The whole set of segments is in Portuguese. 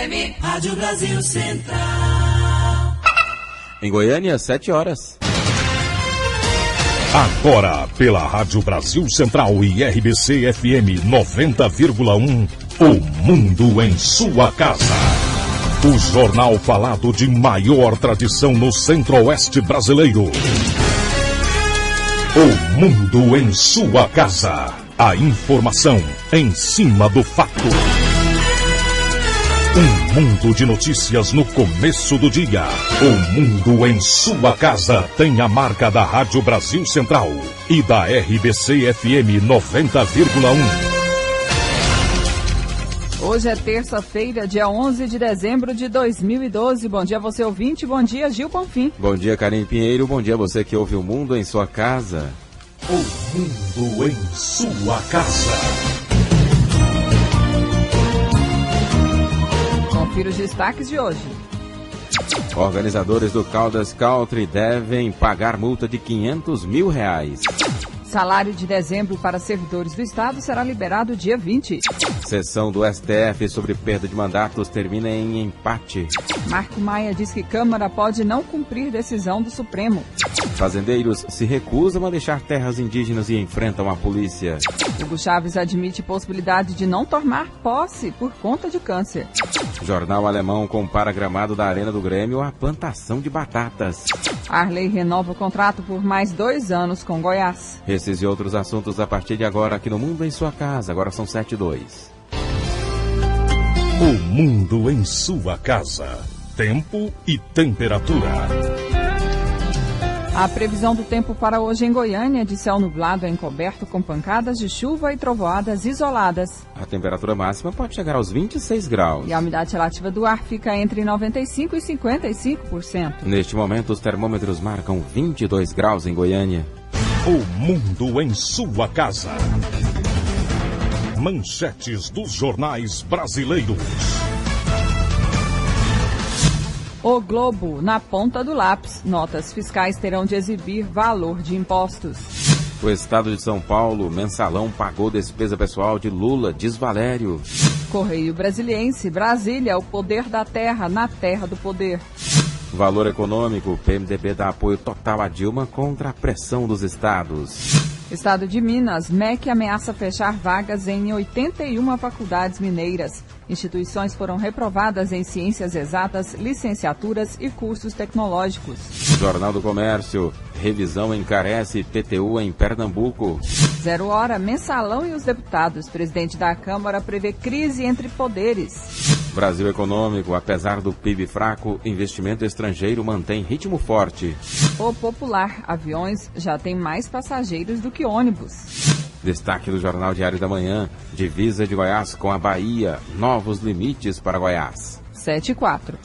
FM, Rádio Brasil Central. Em Goiânia, 7 horas. Agora, pela Rádio Brasil Central e RBC FM 90,1, o Mundo em sua casa. O jornal falado de maior tradição no Centro-Oeste brasileiro. O Mundo em sua casa. A informação em cima do fato. Um mundo de notícias no começo do dia. O Mundo em sua casa tem a marca da Rádio Brasil Central e da RBC FM 90,1. Hoje é terça-feira, dia 11 de dezembro de 2012. Bom dia você ouvinte, bom dia Gil Bonfim. Bom dia Karine Pinheiro, bom dia você que ouve o Mundo em sua casa. O Mundo em sua casa. Confira os destaques de hoje. Organizadores do Caldas Country devem pagar multa de R$500 mil. Salário de dezembro para servidores do Estado será liberado dia 20. Sessão do STF sobre perda de mandatos termina em empate. Marco Maia diz que Câmara pode não cumprir decisão do Supremo. Fazendeiros se recusam a deixar terras indígenas e enfrentam a polícia. Hugo Chávez admite possibilidade de não tomar posse por conta de câncer. Jornal alemão compara gramado da Arena do Grêmio à plantação de batatas. Arley renova o contrato por mais 2 anos com Goiás. Esses e outros assuntos a partir de agora aqui no Mundo em sua casa. Agora são 7h02. O Mundo em sua casa. Tempo e temperatura. A previsão do tempo para hoje em Goiânia é de céu nublado a encoberto com pancadas de chuva e trovoadas isoladas. A temperatura máxima pode chegar aos 26 graus. E a umidade relativa do ar fica entre 95% e 55%. Neste momento, os termômetros marcam 22 graus em Goiânia. O Mundo em sua casa. Manchetes dos jornais brasileiros. O Globo, na ponta do lápis, notas fiscais terão de exibir valor de impostos. O Estado de São Paulo, mensalão pagou despesa pessoal de Lula, diz Valério. Correio Brasiliense, Brasília, o poder da terra na terra do poder. Valor econômico, o PMDB dá apoio total a Dilma contra a pressão dos estados. Estado de Minas, MEC ameaça fechar vagas em 81 faculdades mineiras. Instituições foram reprovadas em ciências exatas, licenciaturas e cursos tecnológicos. Jornal do Comércio, revisão encarece IPTU em Pernambuco. 0 hora, mensalão e os deputados. Presidente da Câmara prevê crise entre poderes. Brasil Econômico, apesar do PIB fraco, investimento estrangeiro mantém ritmo forte. O Popular, aviões já tem mais passageiros do que ônibus. Destaque do Jornal Diário da Manhã, divisa de Goiás com a Bahia, novos limites para Goiás. 7h04.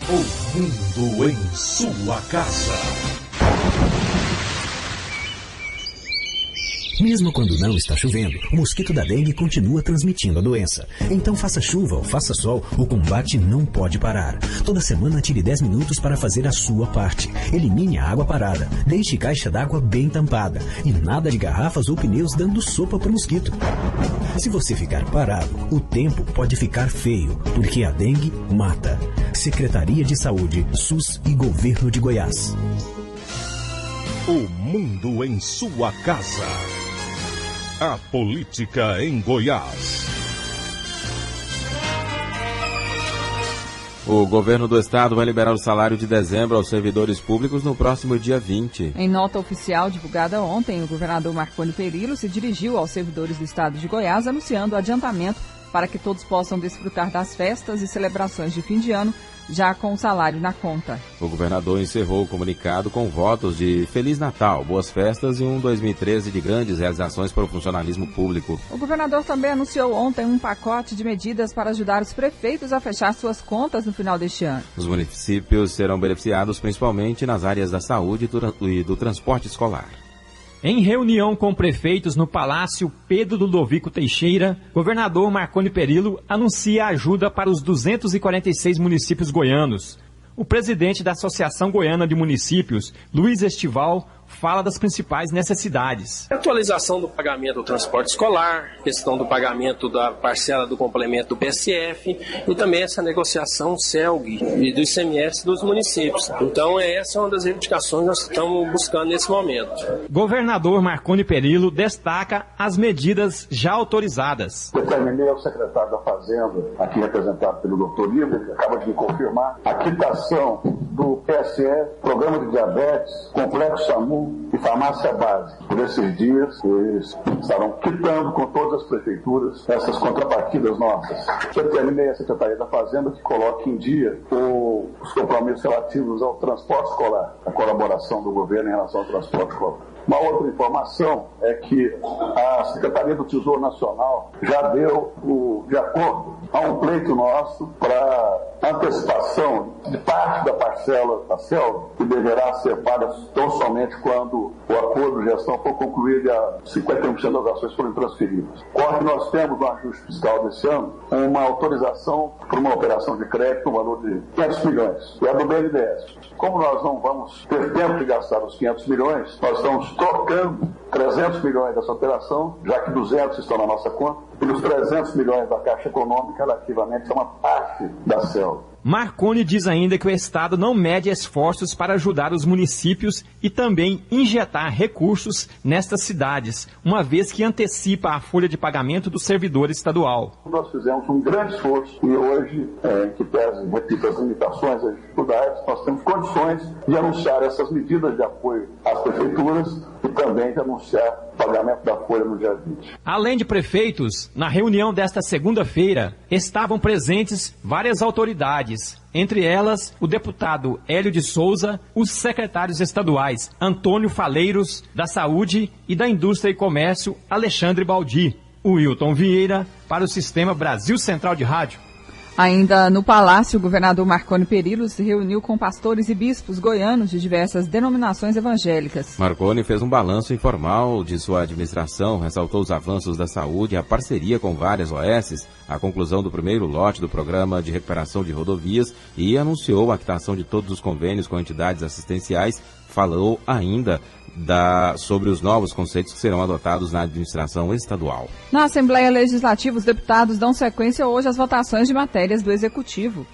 O Mundo em sua casa. Mesmo quando não está chovendo, o mosquito da dengue continua transmitindo a doença. Então faça chuva ou faça sol, o combate não pode parar. Toda semana tire 10 minutos para fazer a sua parte. Elimine a água parada, deixe caixa d'água bem tampada e nada de garrafas ou pneus dando sopa para o mosquito. Se você ficar parado, o tempo pode ficar feio, porque a dengue mata. Secretaria de Saúde, SUS e Governo de Goiás. O Mundo em sua casa. A política em Goiás. O governo do estado vai liberar o salário de dezembro aos servidores públicos no próximo dia 20. Em nota oficial divulgada ontem, o governador Marconi Perillo se dirigiu aos servidores do estado de Goiás anunciando o adiantamento para que todos possam desfrutar das festas e celebrações de fim de ano, já com o salário na conta. O governador encerrou o comunicado com votos de Feliz Natal, boas festas e um 2013 de grandes realizações para o funcionalismo público. O governador também anunciou ontem um pacote de medidas para ajudar os prefeitos a fechar suas contas no final deste ano. Os municípios serão beneficiados principalmente nas áreas da saúde e do transporte escolar. Em reunião com prefeitos no Palácio Pedro Ludovico Teixeira, governador Marconi Perillo anuncia ajuda para os 246 municípios goianos. O presidente da Associação Goiana de Municípios, Luiz Estival, fala das principais necessidades. Atualização do pagamento do transporte escolar, questão do pagamento da parcela do complemento do PSF e também essa negociação CELG e do ICMS dos municípios. Então essa é uma das reivindicações que nós estamos buscando nesse momento. Governador Marconi Perillo destaca as medidas já autorizadas. Determinei ao secretário da Fazenda, aqui representado pelo doutor Livre, ele acaba de me confirmar, a quitação do PSF, Programa de Diabetes, Complexo SAMU e Farmácia Base. Por esses dias, eles estarão quitando com todas as prefeituras essas contrapartidas nossas. Determinei à Secretaria da Fazenda que coloque em dia os compromissos relativos ao transporte escolar, a colaboração do governo em relação ao transporte escolar. Uma outra informação é que a Secretaria do Tesouro Nacional já deu, de acordo a um pleito nosso, para antecipação de parte da parcela da CELG, que deverá ser paga tão somente quando o acordo de gestão for concluído e a 51% das ações forem transferidas. Ocorre que nós temos no ajuste fiscal desse ano uma autorização para uma operação de crédito no valor de 500 milhões, que é do BNDES. Como nós não vamos ter tempo de gastar os 500 milhões, nós estamos trocando 300 milhões dessa operação, já que 200 estão na nossa conta, e os 300 milhões da Caixa Econômica relativamente a uma parte da CELG. Marconi diz ainda que o Estado não mede esforços para ajudar os municípios e também injetar recursos nestas cidades, uma vez que antecipa a folha de pagamento do servidor estadual. Nós fizemos um grande esforço e hoje, que pese, repito, as limitações, as dificuldades, nós temos condições de anunciar essas medidas de apoio às prefeituras e também de anunciar o pagamento da folha no dia 20. Além de prefeitos, na reunião desta segunda-feira, estavam presentes várias autoridades, entre elas o deputado Hélio de Souza, os secretários estaduais Antônio Faleiros, da Saúde, e da Indústria e Comércio, Alexandre Baldi. O Wilton Vieira, para o Sistema Brasil Central de Rádio. Ainda no Palácio, o governador Marconi Perillo se reuniu com pastores e bispos goianos de diversas denominações evangélicas. Marconi fez um balanço informal de sua administração, ressaltou os avanços da saúde, a parceria com várias OSs, a conclusão do primeiro lote do Programa de Recuperação de Rodovias e anunciou a quitação de todos os convênios com entidades assistenciais. Falou ainda sobre os novos conceitos que serão adotados na administração estadual. Na Assembleia Legislativa, os deputados dão sequência hoje às votações de matérias do Executivo.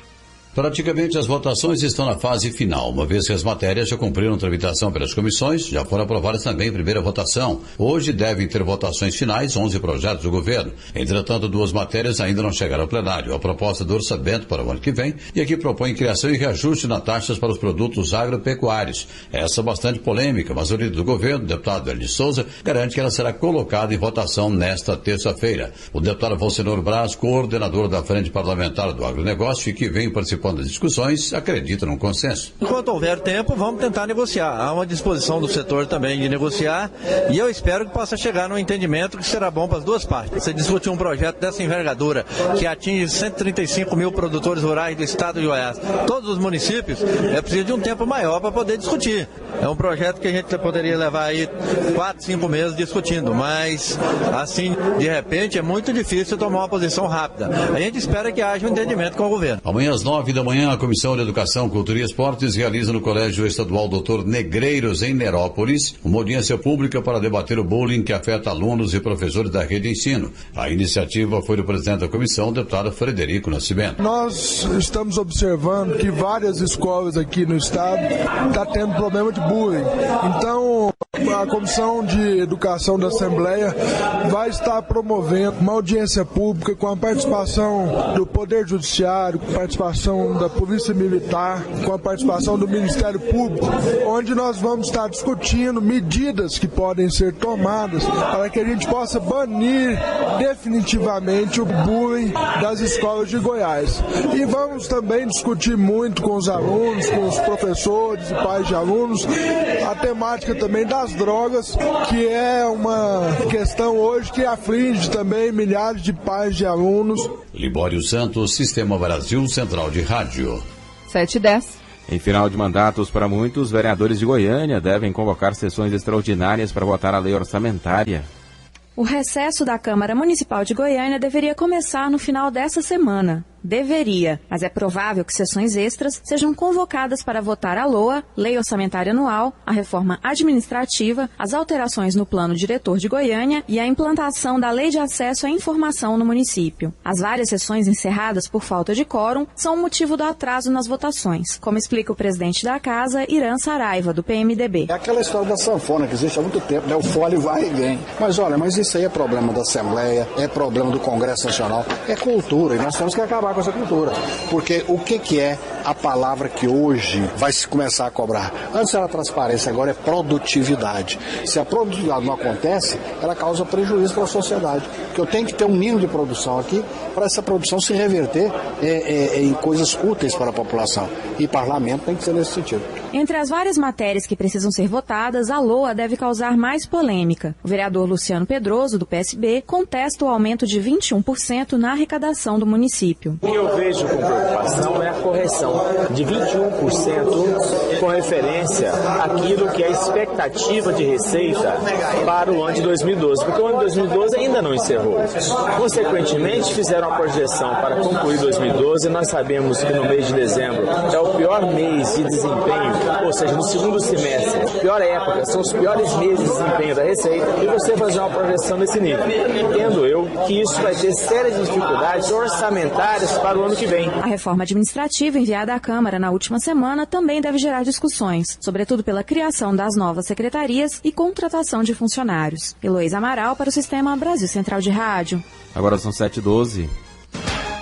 Praticamente as votações estão na fase final, uma vez que as matérias já cumpriram tramitação pelas comissões, já foram aprovadas também em primeira votação. Hoje devem ter votações finais 11 projetos do governo. Entretanto, 2 matérias ainda não chegaram ao plenário. A proposta do orçamento para o ano que vem e aqui propõe criação e reajuste nas taxas para os produtos agropecuários. Essa bastante polêmica, mas o líder do governo, o deputado Hélio de Souza, garante que ela será colocada em votação nesta terça-feira. O deputado Valcenor Braz, coordenador da Frente Parlamentar do Agronegócio e que vem participando das discussões, acredita num consenso. Enquanto houver tempo, vamos tentar negociar. Há uma disposição do setor também de negociar e eu espero que possa chegar num entendimento que será bom para as duas partes. Você discutir um projeto dessa envergadura que atinge 135 mil produtores rurais do estado de Goiás, todos os municípios, é preciso de um tempo maior para poder discutir. É um projeto que a gente poderia levar aí 4, 5 meses discutindo, mas assim, de repente, é muito difícil tomar uma posição rápida. A gente espera que haja um entendimento com o governo. Amanhã às 9 da manhã, a Comissão de Educação, Cultura e Esportes realiza no Colégio Estadual Dr. Negreiros, em Nerópolis, uma audiência pública para debater o bullying que afeta alunos e professores da rede de ensino. A iniciativa foi do presidente da comissão, o deputado Frederico Nascimento. Nós estamos observando que várias escolas aqui no estado estão tendo problema de bullying. Então, a Comissão de Educação da Assembleia vai estar promovendo uma audiência pública com a participação do Poder Judiciário, com a participação da Polícia Militar, com a participação do Ministério Público, onde nós vamos estar discutindo medidas que podem ser tomadas para que a gente possa banir definitivamente o bullying das escolas de Goiás. E vamos também discutir muito com os alunos, com os professores e pais de alunos, a temática também das drogas, que é uma questão hoje que aflige também milhares de pais de alunos. Libório Santos, Sistema Brasil Central de Rádio. 7h10. Em final de mandatos para muitos, vereadores de Goiânia devem convocar sessões extraordinárias para votar a lei orçamentária. O recesso da Câmara Municipal de Goiânia deveria começar no final dessa semana. deveria, mas é provável que sessões extras sejam convocadas para votar a LOA, Lei Orçamentária Anual, a reforma administrativa, as alterações no Plano Diretor de Goiânia e a implantação da Lei de Acesso à Informação no município. As várias sessões encerradas por falta de quórum são o motivo do atraso nas votações, como explica o presidente da Casa, Irã Saraiva, do PMDB. É aquela história da sanfona que existe há muito tempo, né? O fole vai e vem. Mas isso aí é problema da Assembleia, é problema do Congresso Nacional, é cultura, e nós temos que acabar com essa cultura. Porque o que é a palavra que hoje vai se começar a cobrar? Antes era transparência, agora é produtividade. Se a produtividade não acontece, ela causa prejuízo para a sociedade. Porque eu tenho que ter um mínimo de produção aqui para essa produção se reverter em coisas úteis para a população. E parlamento tem que ser nesse sentido. Entre as várias matérias que precisam ser votadas, a LOA deve causar mais polêmica. O vereador Luciano Pedroso, do PSB, contesta o aumento de 21% na arrecadação do município. O que eu vejo com preocupação é a correção de 21% com referência àquilo que é a expectativa de receita para o ano de 2012, porque o ano de 2012 ainda não encerrou. Consequentemente, fizeram a projeção para concluir 2012 e nós sabemos que no mês de dezembro é o pior mês de desempenho, ou seja, no segundo semestre, pior época, são os piores meses de desempenho da Receita, e você fazer uma projeção desse nível. Entendo eu que isso vai ter sérias dificuldades orçamentárias para o ano que vem. A reforma administrativa enviada à Câmara na última semana também deve gerar discussões, sobretudo pela criação das novas secretarias e contratação de funcionários. Heloísa Amaral para o Sistema Brasil Central de Rádio. Agora são 7h12.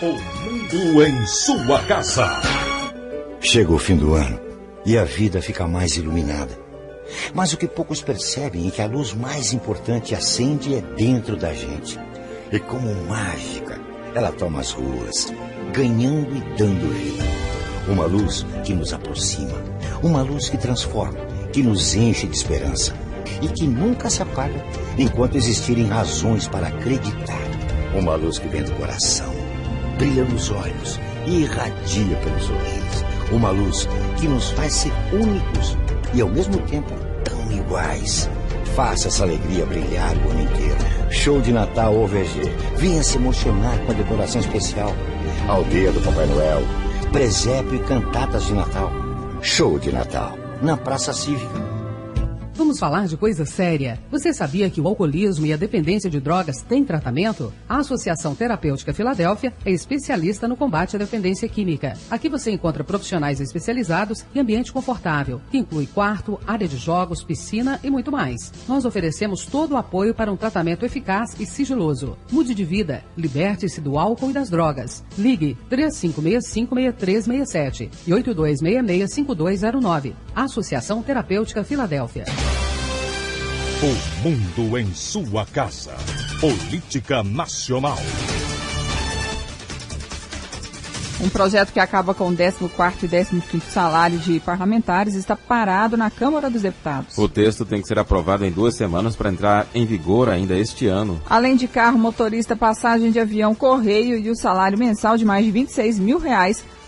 O mundo em sua casa. Chega o fim do ano e a vida fica mais iluminada. Mas o que poucos percebem é que a luz mais importante acende é dentro da gente. E como mágica, ela toma as ruas, ganhando e dando vida. Uma luz que nos aproxima, uma luz que transforma, que nos enche de esperança e que nunca se apaga enquanto existirem razões para acreditar. Uma luz que vem do coração, brilha nos olhos e irradia pelos sorrisos. Uma luz que nos faz ser únicos e ao mesmo tempo tão iguais. Faça essa alegria brilhar o ano inteiro. Show de Natal OVG. Venha se emocionar com a decoração especial. Aldeia do Papai Noel. Presépio e cantatas de Natal. Show de Natal na Praça Cívica. Vamos falar de coisa séria. Você sabia que o alcoolismo e a dependência de drogas têm tratamento? A Associação Terapêutica Filadélfia é especialista no combate à dependência química. Aqui você encontra profissionais especializados e ambiente confortável, que inclui quarto, área de jogos, piscina e muito mais. Nós oferecemos todo o apoio para um tratamento eficaz e sigiloso. Mude de vida, liberte-se do álcool e das drogas. Ligue 3565-6367 e 8266-5209. Associação Terapêutica Filadélfia. O mundo em sua casa. Política Nacional. Um projeto que acaba com o 14º e 15º salário de parlamentares está parado na Câmara dos Deputados. O texto tem que ser aprovado em 2 semanas para entrar em vigor ainda este ano. Além de carro, motorista, passagem de avião, correio e o salário mensal de mais de R$26 mil,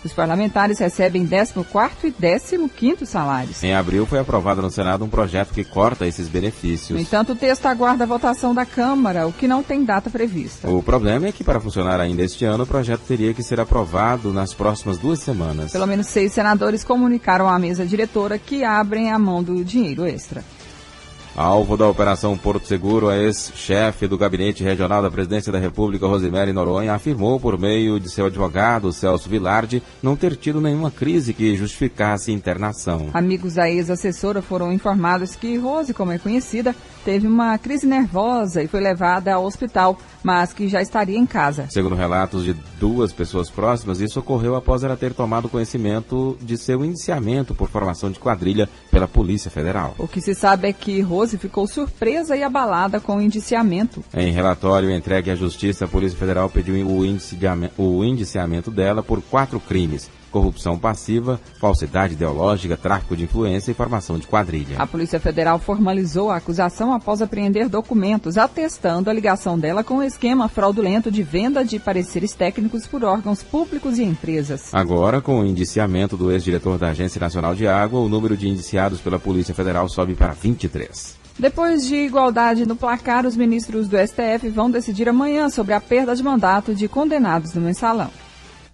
os parlamentares recebem 14º e 15º salários. Em abril foi aprovado no Senado um projeto que corta esses benefícios. No entanto, o texto aguarda a votação da Câmara, o que não tem data prevista. O problema é que, para funcionar ainda este ano, o projeto teria que ser aprovado nas próximas 2 semanas. Pelo menos 6 senadores comunicaram à mesa diretora que abrem a mão do dinheiro extra. Alvo da Operação Porto Seguro, a ex-chefe do Gabinete Regional da Presidência da República, Rosemary Noronha, afirmou por meio de seu advogado, Celso Vilardi, não ter tido nenhuma crise que justificasse internação. Amigos da ex-assessora foram informados que Rose, como é conhecida, teve uma crise nervosa e foi levada ao hospital, mas que já estaria em casa. Segundo relatos de 2 pessoas próximas, isso ocorreu após ela ter tomado conhecimento de seu indiciamento por formação de quadrilha pela Polícia Federal. O que se sabe é que Rose ficou surpresa e abalada com o indiciamento. Em relatório entregue à Justiça, a Polícia Federal pediu o indiciamento dela por 4 crimes. Corrupção passiva, falsidade ideológica, tráfico de influência e formação de quadrilha. A Polícia Federal formalizou a acusação após apreender documentos atestando a ligação dela com o esquema fraudulento de venda de pareceres técnicos por órgãos públicos e empresas. Agora, com o indiciamento do ex-diretor da Agência Nacional de Água, o número de indiciados pela Polícia Federal sobe para 23. Depois de igualdade no placar, os ministros do STF vão decidir amanhã sobre a perda de mandato de condenados no mensalão.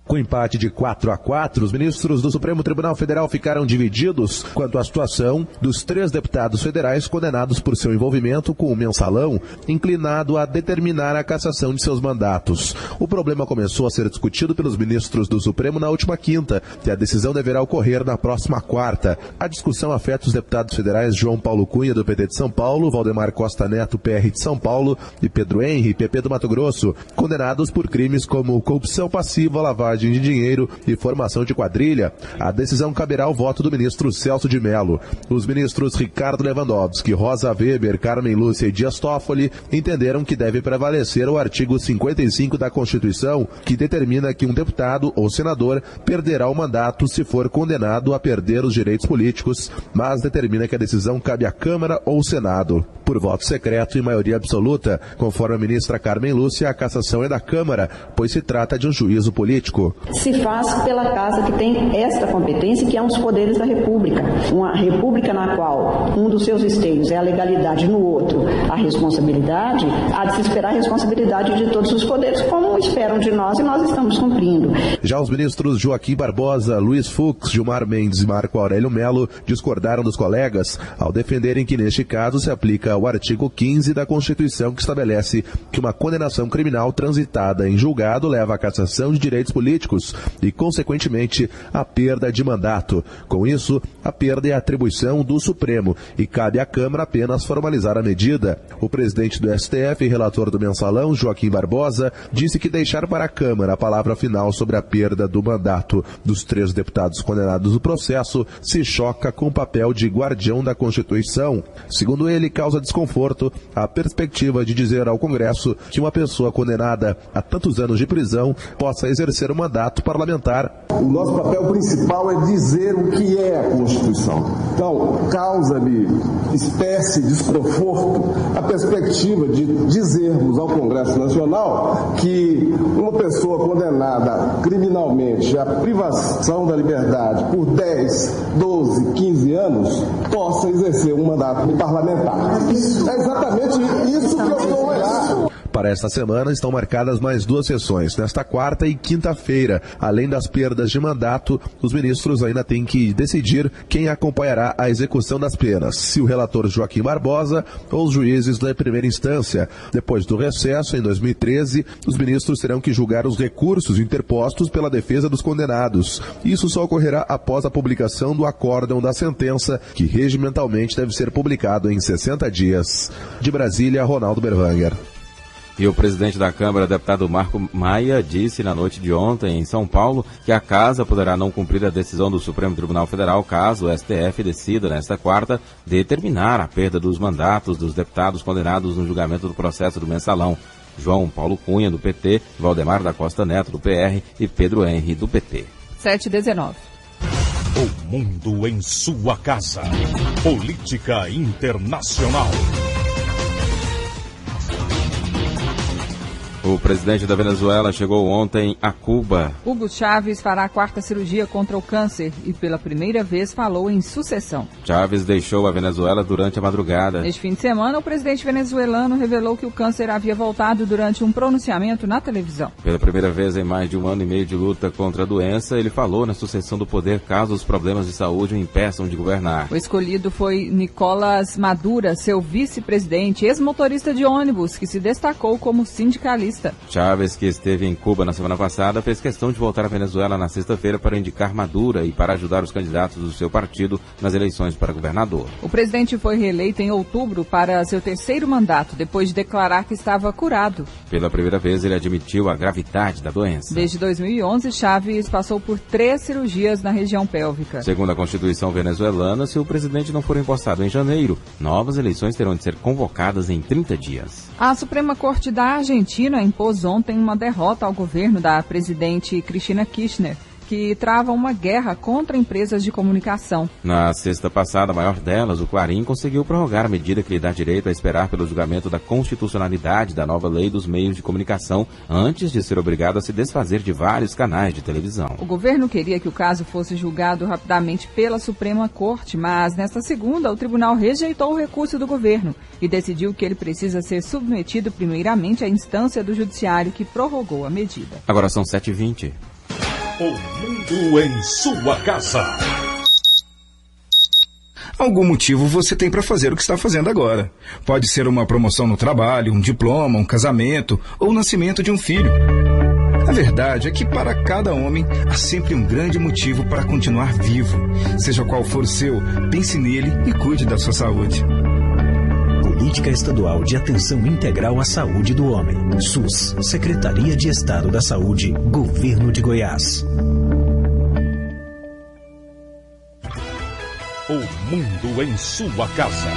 Com empate de 4-4, os ministros do Supremo Tribunal Federal ficaram divididos quanto à situação dos 3 deputados federais condenados por seu envolvimento com o mensalão, inclinado a determinar a cassação de seus mandatos. O problema começou a ser discutido pelos ministros do Supremo na última quinta, e a decisão deverá ocorrer na próxima quarta. A discussão afeta os deputados federais João Paulo Cunha, do PT de São Paulo, Valdemar Costa Neto, PR de São Paulo, e Pedro Henri, PP do Mato Grosso, condenados por crimes como corrupção passiva, lavagem de dinheiro e formação de quadrilha. A decisão caberá ao voto do ministro Celso de Mello. Os ministros Ricardo Lewandowski, Rosa Weber, Carmen Lúcia e Dias Toffoli entenderam que deve prevalecer o artigo 55 da Constituição, que determina que um deputado ou senador perderá o mandato se for condenado a perder os direitos políticos, mas determina que a decisão cabe à Câmara ou Senado. Por voto secreto e maioria absoluta, conforme a ministra Carmen Lúcia, a cassação é da Câmara, pois se trata de um juízo político. Se faz pela casa que tem esta competência, que é um dos poderes da República. Uma República na qual um dos seus esteios é a legalidade, no outro a responsabilidade, há de se esperar a responsabilidade de todos os poderes, como esperam de nós, e nós estamos cumprindo. Já os ministros Joaquim Barbosa, Luiz Fux, Gilmar Mendes e Marco Aurélio Melo discordaram dos colegas ao defenderem que neste caso se aplica o artigo 15 da Constituição, que estabelece que uma condenação criminal transitada em julgado leva à cassação de direitos políticos e, consequentemente, a perda de mandato. Com isso, a perda é a atribuição do Supremo e cabe à Câmara apenas formalizar a medida. O presidente do STF e relator do mensalão, Joaquim Barbosa, disse que deixar para a Câmara a palavra final sobre a perda do mandato dos 3 deputados condenados no processo se choca com o papel de guardião da Constituição. Segundo ele, causa desconforto a perspectiva de dizer ao Congresso que uma pessoa condenada a tantos anos de prisão possa exercer um mandato parlamentar. O nosso papel principal é dizer o que é a Constituição. Então, causa-me espécie de desconforto a perspectiva de dizermos ao Congresso Nacional que uma pessoa condenada criminalmente à privação da liberdade por 10, 12, 15 anos possa exercer um mandato parlamentar. É exatamente isso que eu estou olhando. Para esta semana estão marcadas mais 2 sessões, nesta quarta e quinta-feira. Além das perdas de mandato, os ministros ainda têm que decidir quem acompanhará a execução das penas, se o relator Joaquim Barbosa ou os juízes da primeira instância. Depois do recesso, em 2013, os ministros terão que julgar os recursos interpostos pela defesa dos condenados. Isso só ocorrerá após a publicação do acórdão da sentença, que regimentalmente deve ser publicado em 60 dias. De Brasília, Ronaldo Berwanger. E o presidente da Câmara, deputado Marco Maia, disse na noite de ontem em São Paulo que a Casa poderá não cumprir a decisão do Supremo Tribunal Federal caso o STF decida nesta quarta determinar a perda dos mandatos dos deputados condenados no julgamento do processo do mensalão. João Paulo Cunha, do PT, Valdemar da Costa Neto, do PR e Pedro Henri, do PT. 7h19. O mundo em sua casa. Política internacional. O presidente da Venezuela chegou ontem a Cuba. Hugo Chávez fará a 4ª cirurgia contra o câncer e pela primeira vez falou em sucessão. Chávez deixou a Venezuela durante a madrugada. Neste fim de semana, o presidente venezuelano revelou que o câncer havia voltado durante um pronunciamento na televisão. Pela primeira vez em mais de 1 ano e meio de luta contra a doença, ele falou na sucessão do poder caso os problemas de saúde o impeçam de governar. O escolhido foi Nicolás Maduro, seu vice-presidente, ex-motorista de ônibus, que se destacou como sindicalista. Chávez, que esteve em Cuba na semana passada, fez questão de voltar à Venezuela na sexta-feira para indicar Maduro e para ajudar os candidatos do seu partido nas eleições para governador. O presidente foi reeleito em outubro para seu 3º mandato, depois de declarar que estava curado. Pela primeira vez, ele admitiu a gravidade da doença. Desde 2011, Chávez passou por 3 cirurgias na região pélvica. Segundo a Constituição venezuelana, se o presidente não for empossado em janeiro, novas eleições terão de ser convocadas em 30 dias. A Suprema Corte da Argentina impôs ontem uma derrota ao governo da presidente Cristina Kirchner, que trava uma guerra contra empresas de comunicação. Na sexta passada, a maior delas, o Clarim, conseguiu prorrogar a medida que lhe dá direito a esperar pelo julgamento da constitucionalidade da nova lei dos meios de comunicação, antes de ser obrigado a se desfazer de vários canais de televisão. O governo queria que o caso fosse julgado rapidamente pela Suprema Corte, mas nesta segunda, o tribunal rejeitou o recurso do governo e decidiu que ele precisa ser submetido primeiramente à instância do judiciário que prorrogou a medida. Agora são 7h20. O mundo em sua casa. Algum motivo você tem para fazer o que está fazendo agora. Pode ser uma promoção no trabalho, um diploma, um casamento ou o nascimento de um filho. A verdade é que para cada homem há sempre um grande motivo para continuar vivo. Seja qual for o seu, pense nele e cuide da sua saúde. Política Estadual de Atenção Integral à Saúde do Homem. SUS, Secretaria de Estado da Saúde, Governo de Goiás. O mundo em sua casa.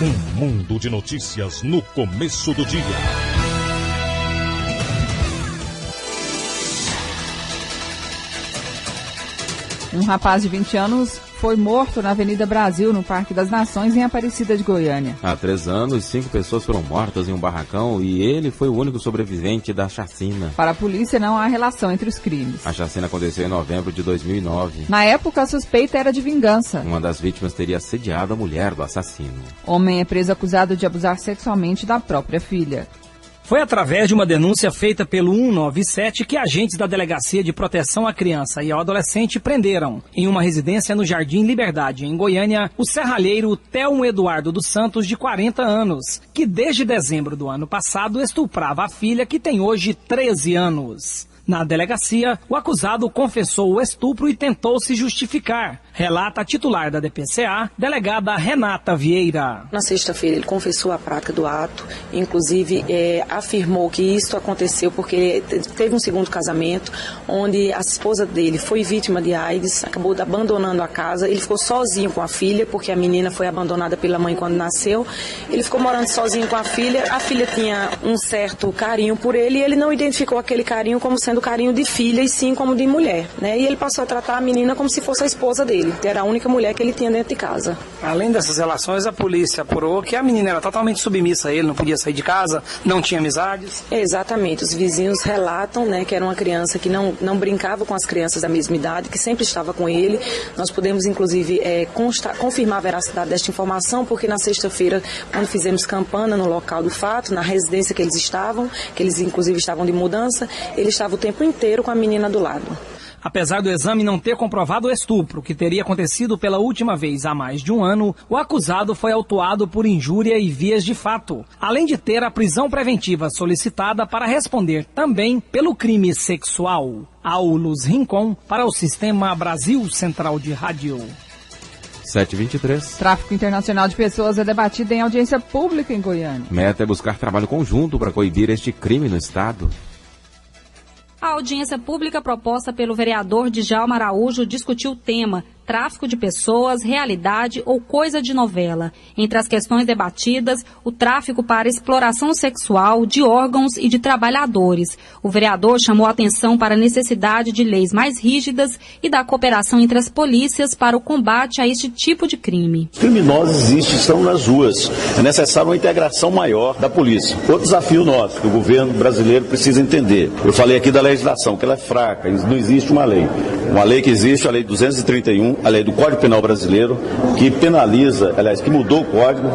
Um mundo de notícias no começo do dia. Um rapaz de 20 anos foi morto na Avenida Brasil, no Parque das Nações, em Aparecida de Goiânia. Há 3 anos, 5 pessoas foram mortas em um barracão e ele foi o único sobrevivente da chacina. Para a polícia, não há relação entre os crimes. A chacina aconteceu em novembro de 2009. Na época, a suspeita era de vingança. Uma das vítimas teria assediado a mulher do assassino. Homem é preso acusado de abusar sexualmente da própria filha. Foi através de uma denúncia feita pelo 197 que agentes da Delegacia de Proteção à Criança e ao Adolescente prenderam, em uma residência no Jardim Liberdade, em Goiânia, o serralheiro Telmo Eduardo dos Santos, de 40 anos, que desde dezembro do ano passado estuprava a filha, que tem hoje 13 anos. Na delegacia, o acusado confessou o estupro e tentou se justificar, relata a titular da DPCA, delegada Renata Vieira. Na sexta-feira ele confessou a prática do ato, inclusive afirmou que isso aconteceu porque ele teve um segundo casamento, onde a esposa dele foi vítima de AIDS, acabou abandonando a casa, ele ficou sozinho com a filha, porque a menina foi abandonada pela mãe quando nasceu, ele ficou morando sozinho com a filha tinha um certo carinho por ele e ele não identificou aquele carinho como sendo carinho de filha e sim como de mulher, né? E ele passou a tratar a menina como se fosse a esposa dele, que era a única mulher que ele tinha dentro de casa. Além dessas relações, a polícia apurou que a menina era totalmente submissa a ele, não podia sair de casa, não tinha amizades. Exatamente, os vizinhos relatam, né, que era uma criança que não brincava com as crianças da mesma idade, que sempre estava com ele. Nós podemos, inclusive, confirmar a veracidade desta informação, porque na sexta-feira, quando fizemos campana no local do fato, na residência que eles estavam, que eles inclusive estavam de mudança, ele estava o tempo inteiro com a menina do lado. Apesar do exame não ter comprovado o estupro, que teria acontecido pela última vez há mais de um ano, o acusado foi autuado por injúria e vias de fato, além de ter a prisão preventiva solicitada para responder também pelo crime sexual. Aulus Rincon, para o Sistema Brasil Central de Rádio. 7h23. Tráfico internacional de pessoas é debatido em audiência pública em Goiânia. Meta é buscar trabalho conjunto para coibir este crime no estado. A audiência pública proposta pelo vereador Djalma Araújo discutiu o tema tráfico de pessoas, realidade ou coisa de novela. Entre as questões debatidas, o tráfico para exploração sexual de órgãos e de trabalhadores. O vereador chamou a atenção para a necessidade de leis mais rígidas e da cooperação entre as polícias para o combate a este tipo de crime. Os criminosos existem, estão nas ruas. É necessário uma integração maior da polícia. Outro desafio nosso, que o governo brasileiro precisa entender. Eu falei aqui da legislação, que ela é fraca, não existe uma lei. Uma lei que existe, a Lei 231, a lei do Código Penal Brasileiro, que penaliza, aliás, que mudou o Código,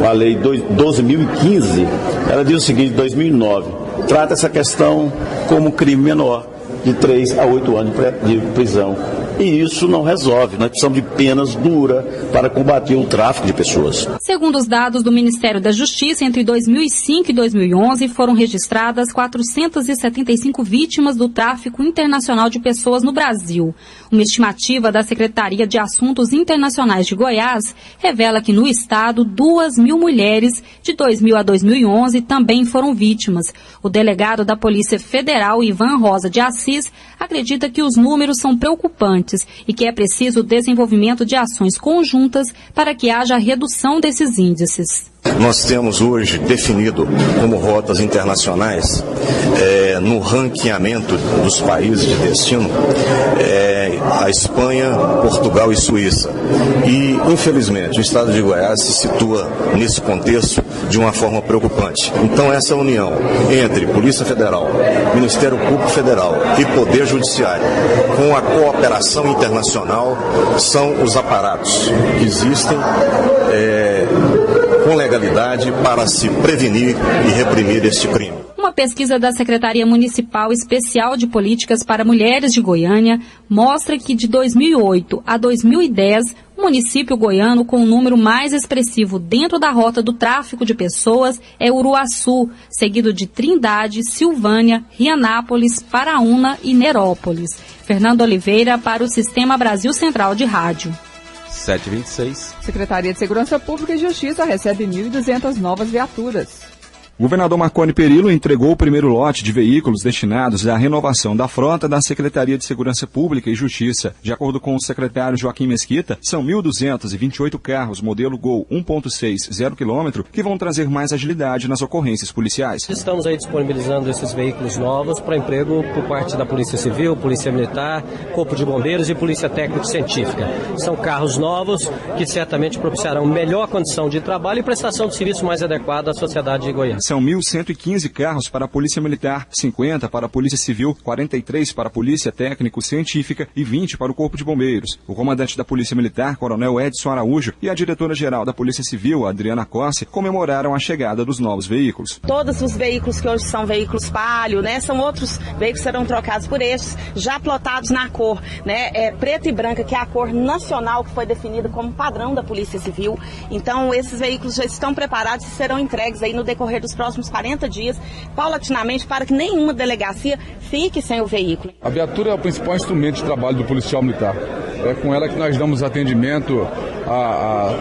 a Lei 12.015, ela diz o seguinte, 2009, trata essa questão como crime menor, de 3 a 8 anos de prisão. E isso não resolve, nós precisamos de penas duras para combater o tráfico de pessoas. Segundo os dados do Ministério da Justiça, entre 2005 e 2011 foram registradas 475 vítimas do tráfico internacional de pessoas no Brasil. Uma estimativa da Secretaria de Assuntos Internacionais de Goiás revela que no estado 2.000 mulheres de 2000 a 2011 também foram vítimas. O delegado da Polícia Federal, Ivan Rosa de Assis, acredita que os números são preocupantes e que é preciso o desenvolvimento de ações conjuntas para que haja redução desses índices. Nós temos hoje definido como rotas internacionais, no ranqueamento dos países de destino, a Espanha, Portugal e Suíça. E, infelizmente, o estado de Goiás se situa nesse contexto de uma forma preocupante. Então, essa união entre Polícia Federal, Ministério Público Federal e Poder Judiciário, com a cooperação internacional, são os aparatos que existem com legalidade para se prevenir e reprimir este crime. Uma pesquisa da Secretaria Municipal Especial de Políticas para Mulheres de Goiânia mostra que de 2008 a 2010, o município goiano com o número mais expressivo dentro da rota do tráfico de pessoas é Uruaçu, seguido de Trindade, Silvânia, Rianápolis, Paraúna e Nerópolis. Fernando Oliveira para o Sistema Brasil Central de Rádio. 7h26. Secretaria de Segurança Pública e Justiça recebe 1.200 novas viaturas. O governador Marconi Perillo entregou o primeiro lote de veículos destinados à renovação da frota da Secretaria de Segurança Pública e Justiça. De acordo com o secretário Joaquim Mesquita, são 1.228 carros modelo Gol 1.6 0 km que vão trazer mais agilidade nas ocorrências policiais. Estamos aí disponibilizando esses veículos novos para emprego por parte da Polícia Civil, Polícia Militar, Corpo de Bombeiros e Polícia Técnico-Científica. São carros novos que certamente propiciarão melhor condição de trabalho e prestação de serviço mais adequada à sociedade de Goiânia. São 1.115 carros para a Polícia Militar, 50 para a Polícia Civil, 43 para a Polícia Técnico-Científica e 20 para o Corpo de Bombeiros. O comandante da Polícia Militar, Coronel Edson Araújo, e a diretora-geral da Polícia Civil, Adriana Cosse, comemoraram a chegada dos novos veículos. Todos os veículos que hoje são veículos Palio, né, são outros veículos que serão trocados por estes, já plotados na cor, né, preta e branca, que é a cor nacional que foi definida como padrão da Polícia Civil. Então, esses veículos já estão preparados e serão entregues aí no decorrer dos próximos 40 dias, paulatinamente, para que nenhuma delegacia fique sem o veículo. A viatura é o principal instrumento de trabalho do policial militar. É com ela que nós damos atendimento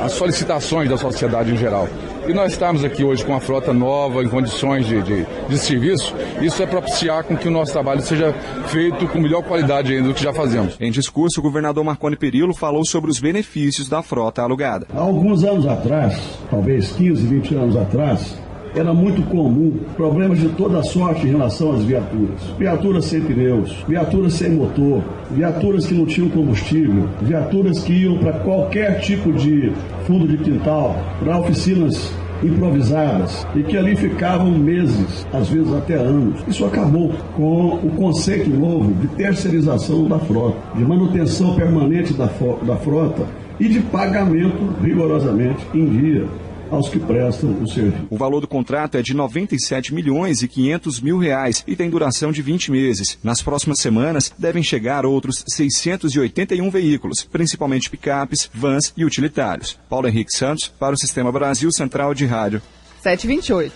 às solicitações da sociedade em geral. E nós estamos aqui hoje com a frota nova, em condições de serviço, isso é propiciar com que o nosso trabalho seja feito com melhor qualidade ainda do que já fazemos. Em discurso, o governador Marconi Perillo falou sobre os benefícios da frota alugada. Há alguns anos atrás, talvez 15, 20 anos atrás, era muito comum problemas de toda sorte em relação às viaturas. Viaturas sem pneus, viaturas sem motor, viaturas que não tinham combustível, viaturas que iam para qualquer tipo de fundo de quintal, para oficinas improvisadas e que ali ficavam meses, às vezes até anos. Isso acabou com o conceito novo de terceirização da frota, de manutenção permanente da frota e de pagamento rigorosamente em dia aos que prestam o serviço. O valor do contrato é de R$ 97.500.000 e tem duração de 20 meses. Nas próximas semanas, devem chegar outros 681 veículos, principalmente picapes, vans e utilitários. Paulo Henrique Santos, para o Sistema Brasil Central de Rádio. 7h28.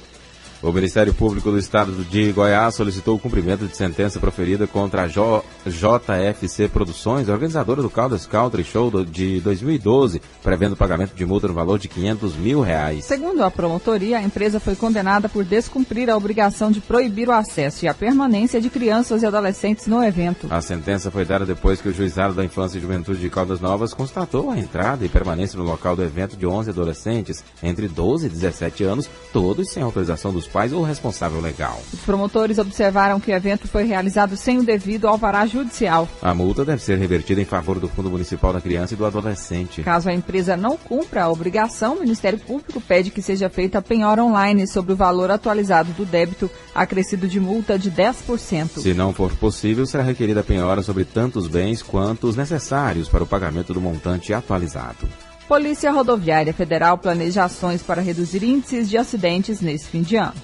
O Ministério Público do Estado de Goiás solicitou o cumprimento de sentença proferida contra a JFC Produções, organizadora do Caldas Country Show de 2012, prevendo o pagamento de multa no valor de R$ 500 mil. Segundo a promotoria, a empresa foi condenada por descumprir a obrigação de proibir o acesso e a permanência de crianças e adolescentes no evento. A sentença foi dada depois que o Juizado da Infância e Juventude de Caldas Novas constatou a entrada e permanência no local do evento de 11 adolescentes entre 12 e 17 anos, todos sem autorização dos pais ou responsável legal. Os promotores observaram que o evento foi realizado sem o devido alvará judicial. A multa deve ser revertida em favor do Fundo Municipal da Criança e do Adolescente. Caso a empresa não cumpra a obrigação, o Ministério Público pede que seja feita a penhora online sobre o valor atualizado do débito, acrescido de multa de 10%. Se não for possível, será requerida a penhora sobre tantos bens quanto os necessários para o pagamento do montante atualizado. Polícia Rodoviária Federal planeja ações para reduzir índices de acidentes nesse fim de ano.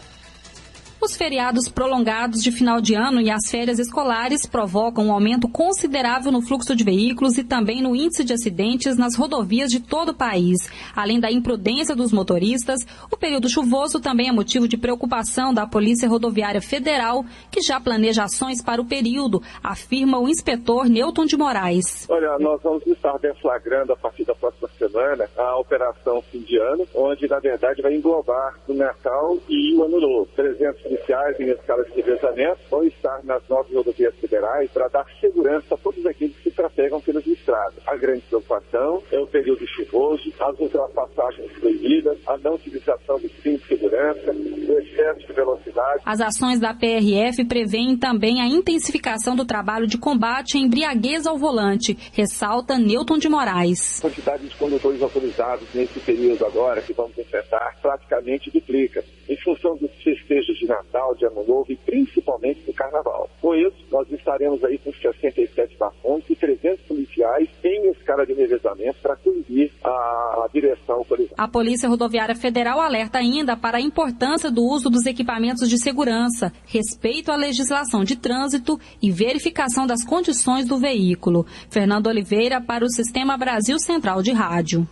Os feriados prolongados de final de ano e as férias escolares provocam um aumento considerável no fluxo de veículos e também no índice de acidentes nas rodovias de todo o país. Além da imprudência dos motoristas, o período chuvoso também é motivo de preocupação da Polícia Rodoviária Federal, que já planeja ações para o período, afirma o inspetor Newton de Moraes. Olha, nós vamos estar deflagrando a partir da próxima semana a operação fim de ano, onde na verdade vai englobar o Natal e o Ano Novo. 300 policiais em escala de revezamento vão estar nas 9 rodovias federais para dar segurança a todos aqueles que trafegam pelas estradas. A grande preocupação é o período chuvoso, as ultrapassagens proibidas, a não utilização do cinto de segurança, o excesso de velocidade. As ações da PRF prevêem também a intensificação do trabalho de combate à embriaguez ao volante, ressalta Newton de Moraes. A quantidade de condutores autorizados nesse período agora que vamos enfrentar praticamente duplica, em função dos festejos de Natal, de Ano Novo e principalmente do Carnaval. Com isso, nós estaremos aí com 67 bafões e 300 policiais em escala de revezamento para conduzir a direção autorizada. A Polícia Rodoviária Federal alerta ainda para a importância do uso dos equipamentos de segurança, respeito à legislação de trânsito e verificação das condições do veículo. Fernando Oliveira para o Sistema Brasil Central de Rádio.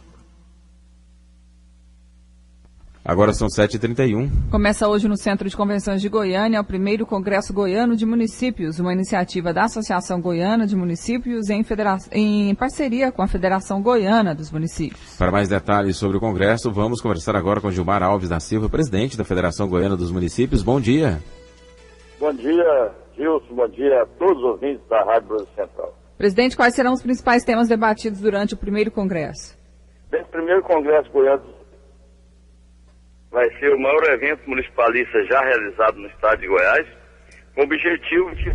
Agora são 7h31. Começa hoje no Centro de Convenções de Goiânia o primeiro Congresso Goiano de Municípios, uma iniciativa da Associação Goiana de Municípios em parceria com a Federação Goiana dos Municípios. Para mais detalhes sobre o Congresso, vamos conversar agora com Gilmar Alves da Silva, presidente da Federação Goiana dos Municípios. Bom dia. Bom dia, Gilson. Bom dia a todos os ouvintes da Rádio Brasil Central. Presidente, quais serão os principais temas debatidos durante o primeiro Congresso? Bem, o primeiro Congresso Goiano vai ser o maior evento municipalista já realizado no estado de Goiás, com o objetivo de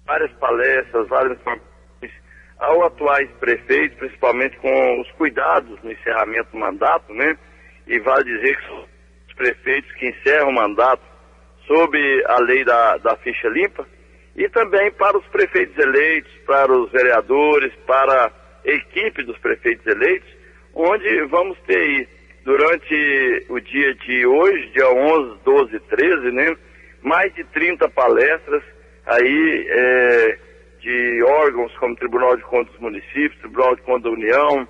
várias palestras, várias informações ao atuais prefeitos, principalmente com os cuidados no encerramento do mandato, né? E vale dizer que são os prefeitos que encerram o mandato sob a lei da ficha limpa, e também para os prefeitos eleitos, para os vereadores, para a equipe dos prefeitos eleitos, onde vamos ter aí, durante o dia de hoje, dia 11, 12 e 13, né, mais de 30 palestras aí de órgãos como Tribunal de Contas dos Municípios, Tribunal de Contas da União,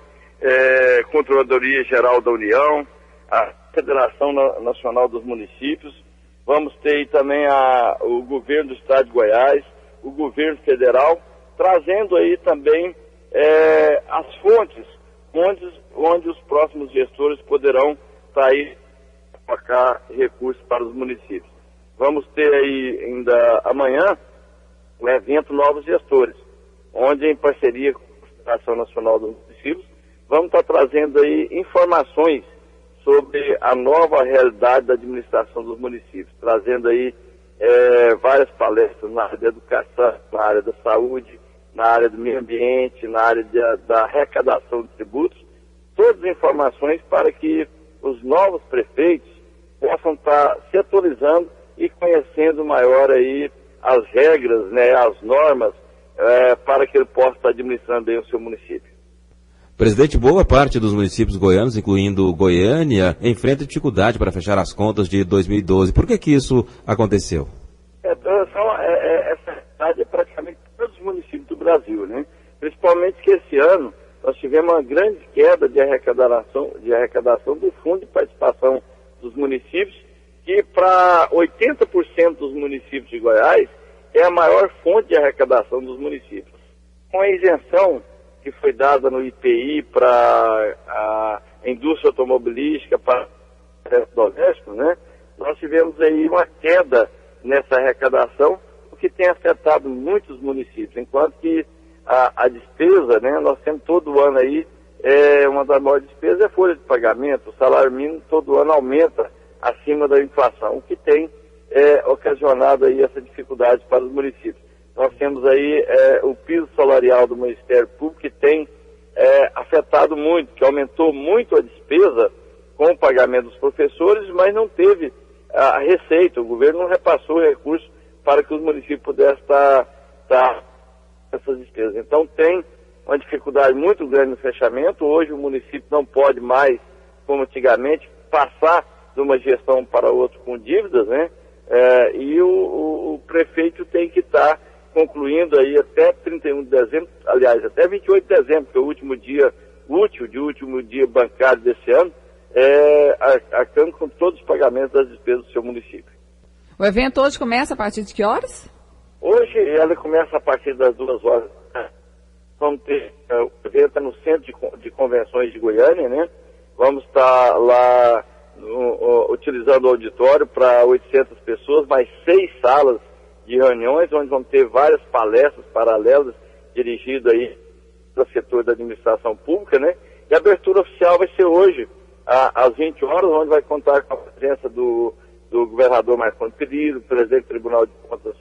Controladoria Geral da União, a Federação Nacional dos Municípios. Vamos ter aí também o governo do estado de Goiás, o governo federal, trazendo aí também as fontes onde os próximos gestores poderão sair colocar recursos para os municípios. Vamos ter aí ainda amanhã o evento Novos Gestores, onde em parceria com a Federação Nacional dos Municípios, vamos estar trazendo aí informações sobre a nova realidade da administração dos municípios, trazendo aí várias palestras na área da educação, na área da saúde, na área do meio ambiente, na área da arrecadação de tributos, todas as informações para que os novos prefeitos possam estar se atualizando e conhecendo maior aí as regras, né, as normas, para que ele possa estar administrando bem o seu município. Presidente, boa parte dos municípios goianos, incluindo Goiânia, enfrenta dificuldade para fechar as contas de 2012. Por que isso aconteceu? Essa realidade é praticamente todos os municípios do Brasil, né? Principalmente que esse ano nós tivemos uma grande queda de arrecadação do Fundo de Participação dos Municípios, que para 80% dos municípios de Goiás é a maior fonte de arrecadação dos municípios. Com a isenção que foi dada no IPI para a indústria automobilística, para o doméstico, né? Nós tivemos aí uma queda nessa arrecadação, o que tem afetado muitos municípios, enquanto que a despesa, né, nós temos todo ano aí, uma das maiores despesas é a folha de pagamento, o salário mínimo todo ano aumenta acima da inflação, o que tem ocasionado aí essa dificuldade para os municípios. Nós temos aí o piso salarial do Ministério Público, que tem afetado muito, que aumentou muito a despesa com o pagamento dos professores, mas não teve a receita, o governo não repassou recursos para que os municípios pudessem estar essas despesas. Então tem uma dificuldade muito grande no fechamento. Hoje o município não pode mais, como antigamente, passar de uma gestão para outra com dívidas, né? E o prefeito tem que estar concluindo aí até 31 de dezembro, aliás, até 28 de dezembro, que é o último dia útil, último dia bancário desse ano, arcando com todos os pagamentos das despesas do seu município. O evento hoje começa a partir de que horas? Hoje ela começa a partir das 2 horas. Vamos ter o evento no Centro de Convenções de Goiânia, né? Vamos estar lá utilizando o auditório para 800 pessoas, mais 6 salas de reuniões, onde vamos ter várias palestras paralelas dirigidas aí para o setor da administração pública, né? E a abertura oficial vai ser hoje, às 20 horas, onde vai contar com a presença do governador Marconi Perillo, presidente do Tribunal de Contas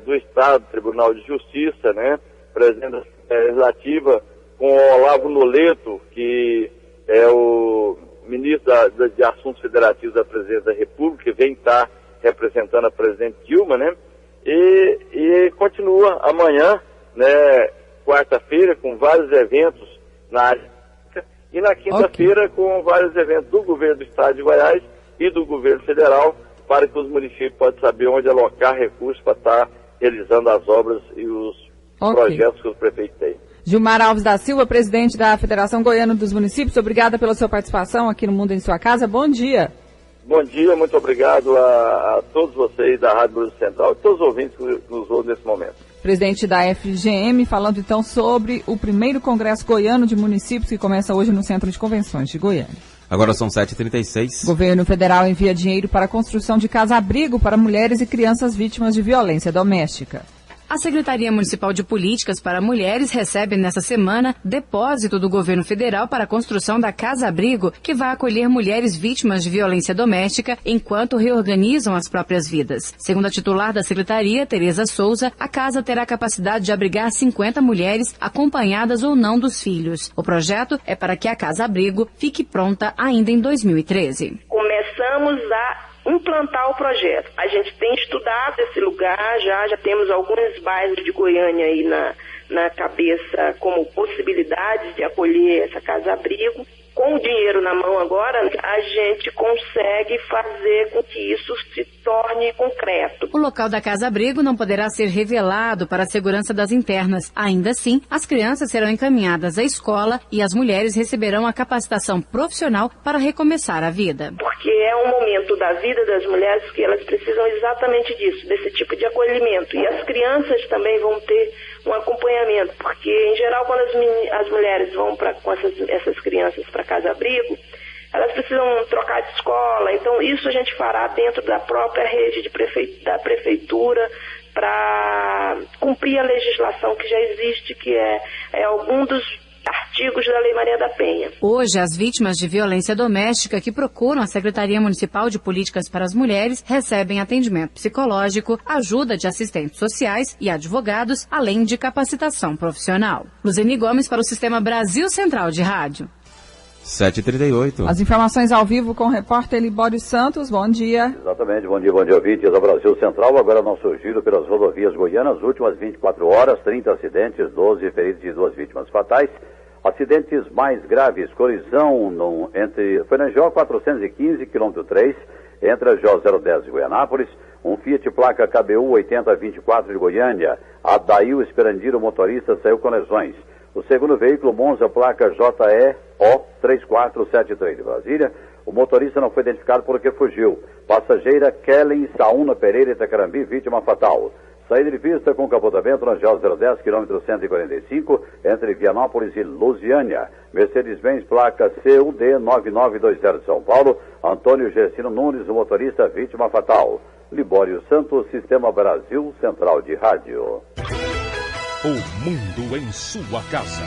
do Estado, Tribunal de Justiça, né? Presidente legislativa, com o Olavo Noleto, que é o ministro de Assuntos Federativos da Presidência da República, que vem estar representando a presidente Dilma, né? E continua amanhã, né, quarta-feira, com vários eventos na área E na quinta-feira, com vários eventos do governo do estado de Goiás e do governo federal, para que os municípios possam saber onde alocar recursos para estar realizando as obras e os projetos que os prefeitos têm. Gilmar Alves da Silva, presidente da Federação Goiana dos Municípios, obrigada pela sua participação aqui no Mundo em Sua Casa. Bom dia. Bom dia, muito obrigado a todos vocês da Rádio Brasil Central e todos os ouvintes que nos ouvem nesse momento. Presidente da FGM, falando então sobre o primeiro Congresso Goiano de Municípios que começa hoje no Centro de Convenções de Goiânia. Agora são 7h36. O governo federal envia dinheiro para a construção de casa-abrigo para mulheres e crianças vítimas de violência doméstica. A Secretaria Municipal de Políticas para Mulheres recebe nesta semana depósito do governo federal para a construção da Casa-Abrigo, que vai acolher mulheres vítimas de violência doméstica enquanto reorganizam as próprias vidas. Segundo a titular da Secretaria, Tereza Souza, a casa terá capacidade de abrigar 50 mulheres, acompanhadas ou não dos filhos. O projeto é para que a Casa-Abrigo fique pronta ainda em 2013. Começamos a implantar o projeto. A gente tem estudado esse lugar, já temos alguns bairros de Goiânia aí na cabeça como possibilidades de acolher essa casa-abrigo. Com o dinheiro na mão agora, a gente consegue fazer com que isso se torne concreto. O local da casa-abrigo não poderá ser revelado para a segurança das internas. Ainda assim, as crianças serão encaminhadas à escola e as mulheres receberão a capacitação profissional para recomeçar a vida. Porque é um momento da vida das mulheres que elas precisam exatamente disso, desse tipo de acolhimento. E as crianças também vão ter um acompanhamento, porque em geral quando as mulheres vão com essas crianças para casa-abrigo, elas precisam trocar de escola, então isso a gente fará dentro da própria rede da prefeitura para cumprir a legislação que já existe, que é algum dos artigos da Lei Maria da Penha. Hoje, as vítimas de violência doméstica que procuram a Secretaria Municipal de Políticas para as Mulheres recebem atendimento psicológico, ajuda de assistentes sociais e advogados, além de capacitação profissional. Luzeni Gomes para o Sistema Brasil Central de Rádio. 7h38. As informações ao vivo com o repórter Libório Santos. Bom dia. Exatamente, bom dia, ouvintes do Brasil Central. Agora nosso giro pelas rodovias goianas. Últimas 24 horas, 30 acidentes, 12 feridos e 2 vítimas fatais. Acidentes mais graves, colisão foi na GO 415, quilômetro 3, entre a GO 010 e Goianápolis. Um Fiat placa KBU 8024 de Goiânia. Adail Esperandiro, motorista, saiu com lesões. O segundo veículo, Monza, placa JEO 3473 de Brasília. O motorista não foi identificado porque fugiu. Passageira Kellen Saúna Pereira Itacarambi, vítima fatal. Saída de pista com capotamento na GO 010, quilômetro 145, entre Vianópolis e Lusiânia. Mercedes-Benz, placa CUD 9920 de São Paulo. Antônio Gessino Nunes, o motorista, vítima fatal. Libório Santos, Sistema Brasil Central de Rádio. O mundo em sua casa.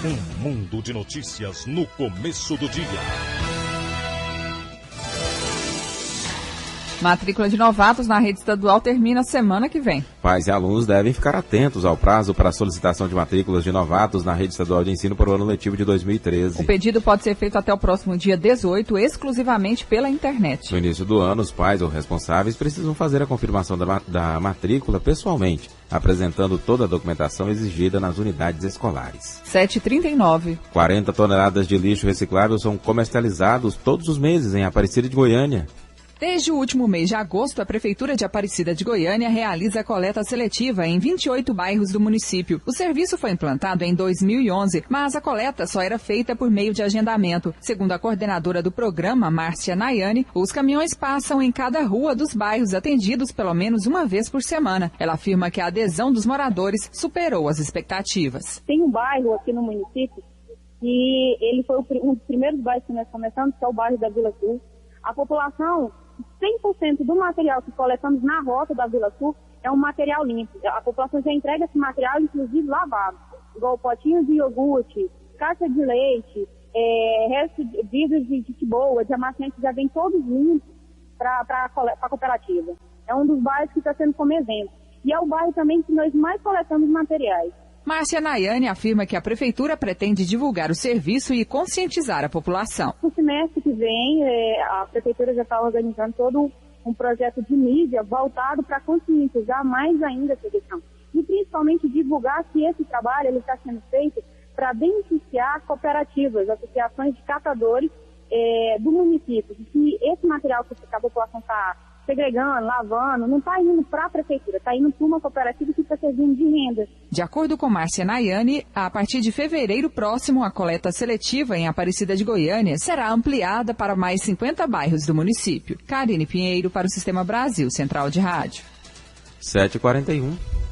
Um mundo de notícias no começo do dia. Matrícula de novatos na rede estadual termina semana que vem. Pais e alunos devem ficar atentos ao prazo para a solicitação de matrículas de novatos na rede estadual de ensino para o ano letivo de 2013. O pedido pode ser feito até o próximo dia 18, exclusivamente pela internet. No início do ano, os pais ou responsáveis precisam fazer a confirmação da matrícula pessoalmente, apresentando toda a documentação exigida nas unidades escolares. 7h39. 40 toneladas de lixo reciclável são comercializados todos os meses em Aparecida de Goiânia. Desde o último mês de agosto, a Prefeitura de Aparecida de Goiânia realiza a coleta seletiva em 28 bairros do município. O serviço foi implantado em 2011, mas a coleta só era feita por meio de agendamento. Segundo a coordenadora do programa, Márcia Nayane, os caminhões passam em cada rua dos bairros atendidos pelo menos uma vez por semana. Ela afirma que a adesão dos moradores superou as expectativas. Tem um bairro aqui no município que ele foi um dos primeiros bairros que nós começamos, que é o bairro da Vila Sul. A população, 100% do material que coletamos na rota da Vila Sul é um material limpo. A população já entrega esse material, inclusive lavado. Igual potinhos de iogurte, caixa de leite, vidros de boa, de amaciante, já vem todos limpos para a cooperativa. É um dos bairros que está sendo como exemplo. E é o bairro também que nós mais coletamos materiais. Márcia Nayane afirma que a Prefeitura pretende divulgar o serviço e conscientizar a população. No semestre que vem, a Prefeitura já está organizando todo um projeto de mídia voltado para conscientizar mais ainda essa questão. E principalmente divulgar que esse trabalho está sendo feito para beneficiar cooperativas, associações de catadores do município. Que esse material que a população está segregando, lavando, não está indo para a prefeitura, está indo para uma cooperativa que está servindo de renda. De acordo com Márcia Nayane, a partir de fevereiro próximo, a coleta seletiva em Aparecida de Goiânia será ampliada para mais 50 bairros do município. Karine Pinheiro para o Sistema Brasil Central de Rádio. 7h41.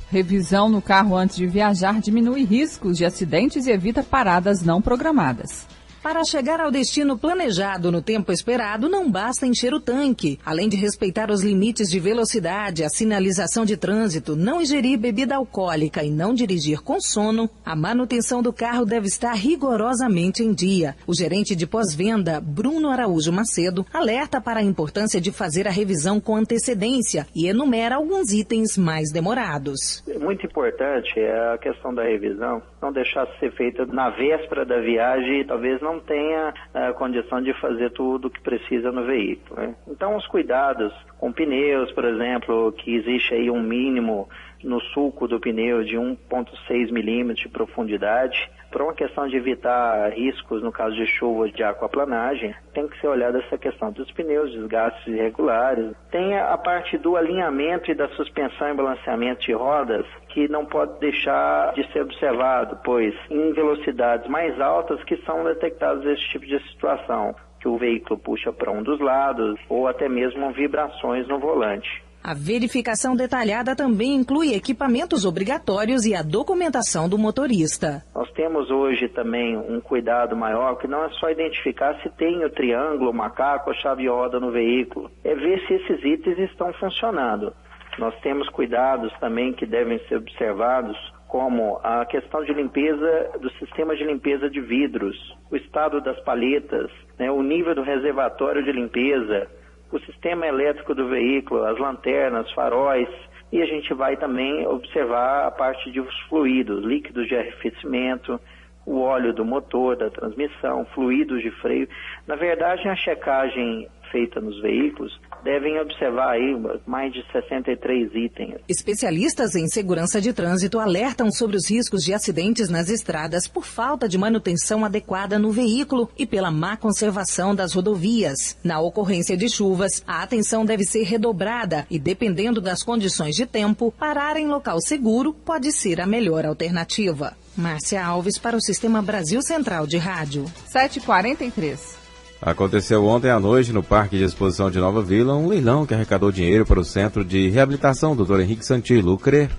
Revisão no carro antes de viajar diminui riscos de acidentes e evita paradas não programadas. Para chegar ao destino planejado no tempo esperado, não basta encher o tanque. Além de respeitar os limites de velocidade, a sinalização de trânsito, não ingerir bebida alcoólica e não dirigir com sono, a manutenção do carro deve estar rigorosamente em dia. O gerente de pós-venda, Bruno Araújo Macedo, alerta para a importância de fazer a revisão com antecedência e enumera alguns itens mais demorados. Muito importante é a questão da revisão, não deixar ser feita na véspera da viagem e talvez não tenha a condição de fazer tudo o que precisa no veículo, né? Então os cuidados com pneus, por exemplo, que existe aí um mínimo no sulco do pneu de 1,6 milímetros de profundidade, por uma questão de evitar riscos no caso de chuva de aquaplanagem, tem que ser olhada essa questão dos pneus, desgastes irregulares. Tem a parte do alinhamento e da suspensão e balanceamento de rodas, que não pode deixar de ser observado, pois em velocidades mais altas que são detectadas esse tipo de situação, que o veículo puxa para um dos lados ou até mesmo vibrações no volante. A verificação detalhada também inclui equipamentos obrigatórios e a documentação do motorista. Nós temos hoje também um cuidado maior, que não é só identificar se tem o triângulo, o macaco, a chave roda no veículo, é ver se esses itens estão funcionando. Nós temos cuidados também que devem ser observados, como a questão de limpeza do sistema de limpeza de vidros, o estado das paletas, né, o nível do reservatório de limpeza, o sistema elétrico do veículo, as lanternas, faróis, e a gente vai também observar a parte de fluidos, líquidos de arrefecimento, o óleo do motor, da transmissão, fluidos de freio. Na verdade, a checagem feita nos veículos devem observar aí mais de 63 itens. Especialistas em segurança de trânsito alertam sobre os riscos de acidentes nas estradas por falta de manutenção adequada no veículo e pela má conservação das rodovias. Na ocorrência de chuvas, a atenção deve ser redobrada e, dependendo das condições de tempo, parar em local seguro pode ser a melhor alternativa. Márcia Alves para o Sistema Brasil Central de Rádio. 7h43. Aconteceu ontem à noite no Parque de Exposição de Nova Vila um leilão que arrecadou dinheiro para o Centro de Reabilitação Dr. Henrique Santilo, o CRE.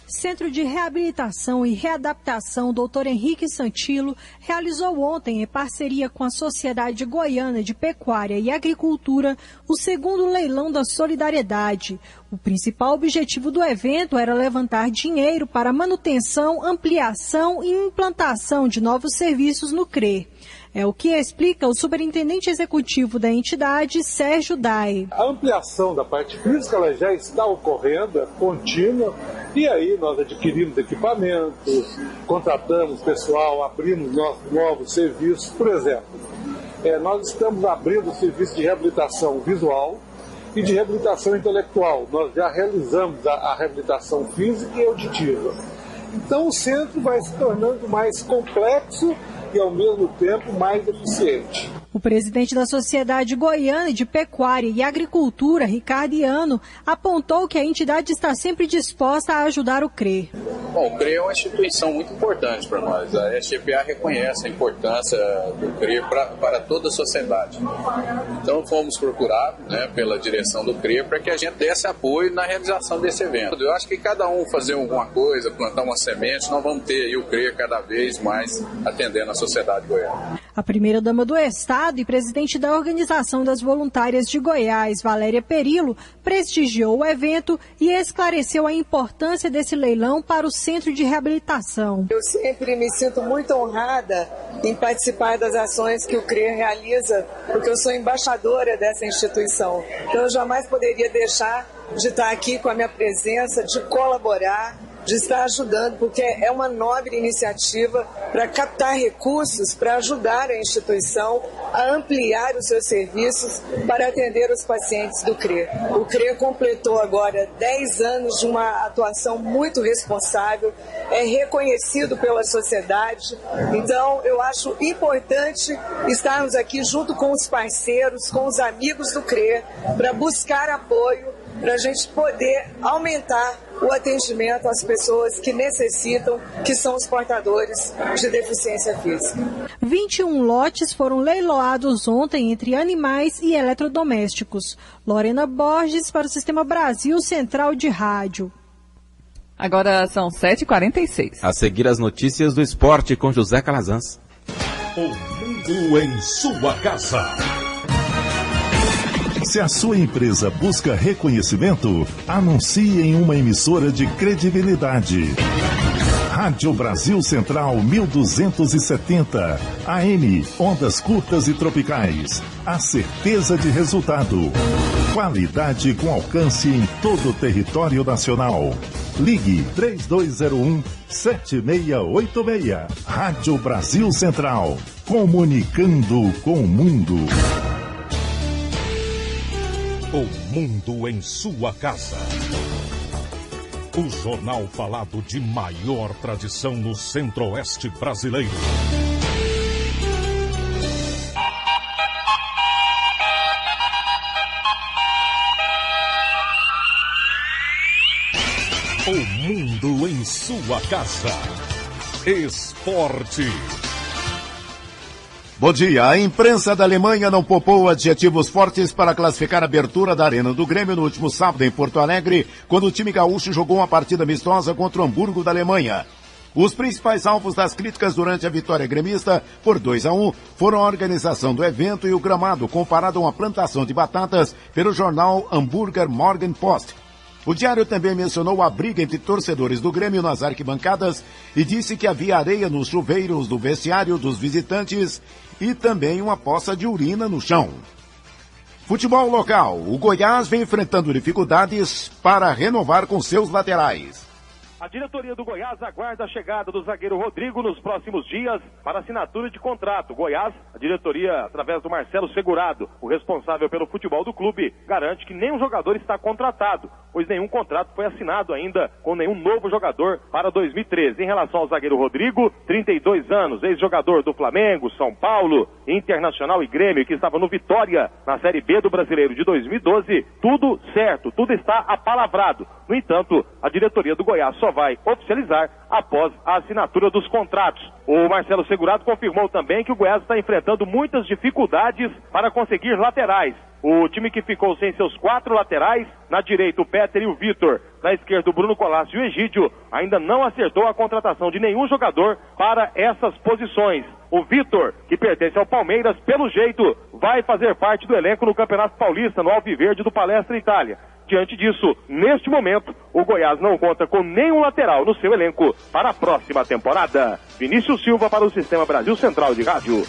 Centro de Reabilitação e Readaptação Dr. Henrique Santilo realizou ontem, em parceria com a Sociedade Goiana de Pecuária e Agricultura, o segundo leilão da solidariedade. O principal objetivo do evento era levantar dinheiro para manutenção, ampliação e implantação de novos serviços no CRE. É o que explica o superintendente executivo da entidade, Sérgio Dai. A ampliação da parte física ela já está ocorrendo, é contínua, e aí nós adquirimos equipamentos, contratamos pessoal, abrimos novos serviços. Por exemplo, nós estamos abrindo o serviço de reabilitação visual e de reabilitação intelectual. Nós já realizamos a reabilitação física e auditiva. Então o centro vai se tornando mais complexo e, ao mesmo tempo, mais eficiente. O presidente da Sociedade Goiana de Pecuária e Agricultura, Ricardo Iano, apontou que a entidade está sempre disposta a ajudar o CRE. Bom, o CRE é uma instituição muito importante para nós. A SGPA reconhece a importância do CRE para toda a sociedade. Então fomos procurados, pela direção do CRE para que a gente desse apoio na realização desse evento. Eu acho que cada um fazer alguma coisa, plantar uma semente, nós vamos ter aí o CRE cada vez mais atendendo a sociedade goiana. A primeira-dama do Estado e presidente da Organização das Voluntárias de Goiás, Valéria Perillo, prestigiou o evento e esclareceu a importância desse leilão para o Centro de Reabilitação. Eu sempre me sinto muito honrada em participar das ações que o CRE realiza, porque eu sou embaixadora dessa instituição. Então eu jamais poderia deixar de estar aqui com a minha presença, de colaborar, de estar ajudando, porque é uma nobre iniciativa para captar recursos para ajudar a instituição a ampliar os seus serviços para atender os pacientes do CRE. O CRE completou agora 10 anos de uma atuação muito responsável, é reconhecido pela sociedade. Então, eu acho importante estarmos aqui junto com os parceiros, com os amigos do CRE, para buscar apoio, para a gente poder aumentar o atendimento às pessoas que necessitam, que são os portadores de deficiência física. 21 lotes foram leiloados ontem entre animais e eletrodomésticos. Lorena Borges para o Sistema Brasil Central de Rádio. Agora são 7h46. A seguir as notícias do esporte com José Calazans. O mundo em sua casa. Se a sua empresa busca reconhecimento, anuncie em uma emissora de credibilidade. Rádio Brasil Central 1270, AM, ondas curtas e tropicais. A certeza de resultado. Qualidade com alcance em todo o território nacional. Ligue 3201-7686. Rádio Brasil Central. Comunicando com o mundo. O mundo em sua casa. O jornal falado de maior tradição no Centro-Oeste brasileiro. O mundo em sua casa. Esporte. Bom dia. A imprensa da Alemanha não poupou adjetivos fortes para classificar a abertura da Arena do Grêmio no último sábado em Porto Alegre, quando o time gaúcho jogou uma partida amistosa contra o Hamburgo da Alemanha. Os principais alvos das críticas durante a vitória gremista por 2-1 foram a organização do evento e o gramado, comparado a uma plantação de batatas pelo jornal Hamburger Morgenpost. O diário também mencionou a briga entre torcedores do Grêmio nas arquibancadas e disse que havia areia nos chuveiros do vestiário dos visitantes e também uma poça de urina no chão. Futebol local. O Goiás vem enfrentando dificuldades para renovar com seus laterais. A diretoria do Goiás aguarda a chegada do zagueiro Rodrigo nos próximos dias para assinatura de contrato. Goiás, a diretoria, através do Marcelo Segurado, o responsável pelo futebol do clube, garante que nenhum jogador está contratado, pois nenhum contrato foi assinado ainda com nenhum novo jogador para 2013. Em relação ao zagueiro Rodrigo, 32 anos, ex-jogador do Flamengo, São Paulo, Internacional e Grêmio, que estava no Vitória na Série B do Brasileiro de 2012, tudo certo, tudo está apalavrado. No entanto, a diretoria do Goiás só vai oficializar após a assinatura dos contratos. O Marcelo Segurado confirmou também que o Goiás está enfrentando muitas dificuldades para conseguir laterais. O time que ficou sem seus 4 laterais, na direita o Peter e o Vitor, na esquerda o Bruno Colasso e o Egídio, ainda não acertou a contratação de nenhum jogador para essas posições. O Vitor, que pertence ao Palmeiras, pelo jeito, vai fazer parte do elenco no Campeonato Paulista, no Alviverde do Palestra Itália. Diante disso, neste momento, o Goiás não conta com nenhum lateral no seu elenco para a próxima temporada. Vinícius Silva para o Sistema Brasil Central de Rádio.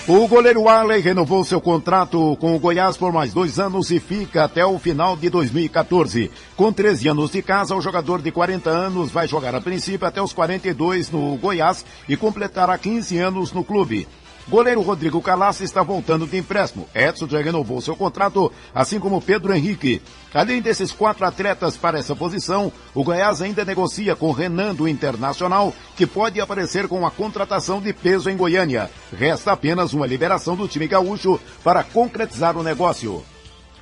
O goleiro Arley renovou seu contrato com o Goiás por mais 2 anos e fica até o final de 2014. Com 13 anos de casa, o jogador de 40 anos vai jogar a princípio até os 42 no Goiás e completará 15 anos no clube. Goleiro Rodrigo Calaça está voltando de empréstimo. Edson já renovou seu contrato, assim como Pedro Henrique. Além desses 4 atletas para essa posição, o Goiás ainda negocia com Renan do Internacional, que pode aparecer com uma contratação de peso em Goiânia. Resta apenas uma liberação do time gaúcho para concretizar o negócio.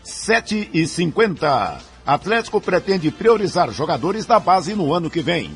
7h50. Atlético pretende priorizar jogadores da base no ano que vem.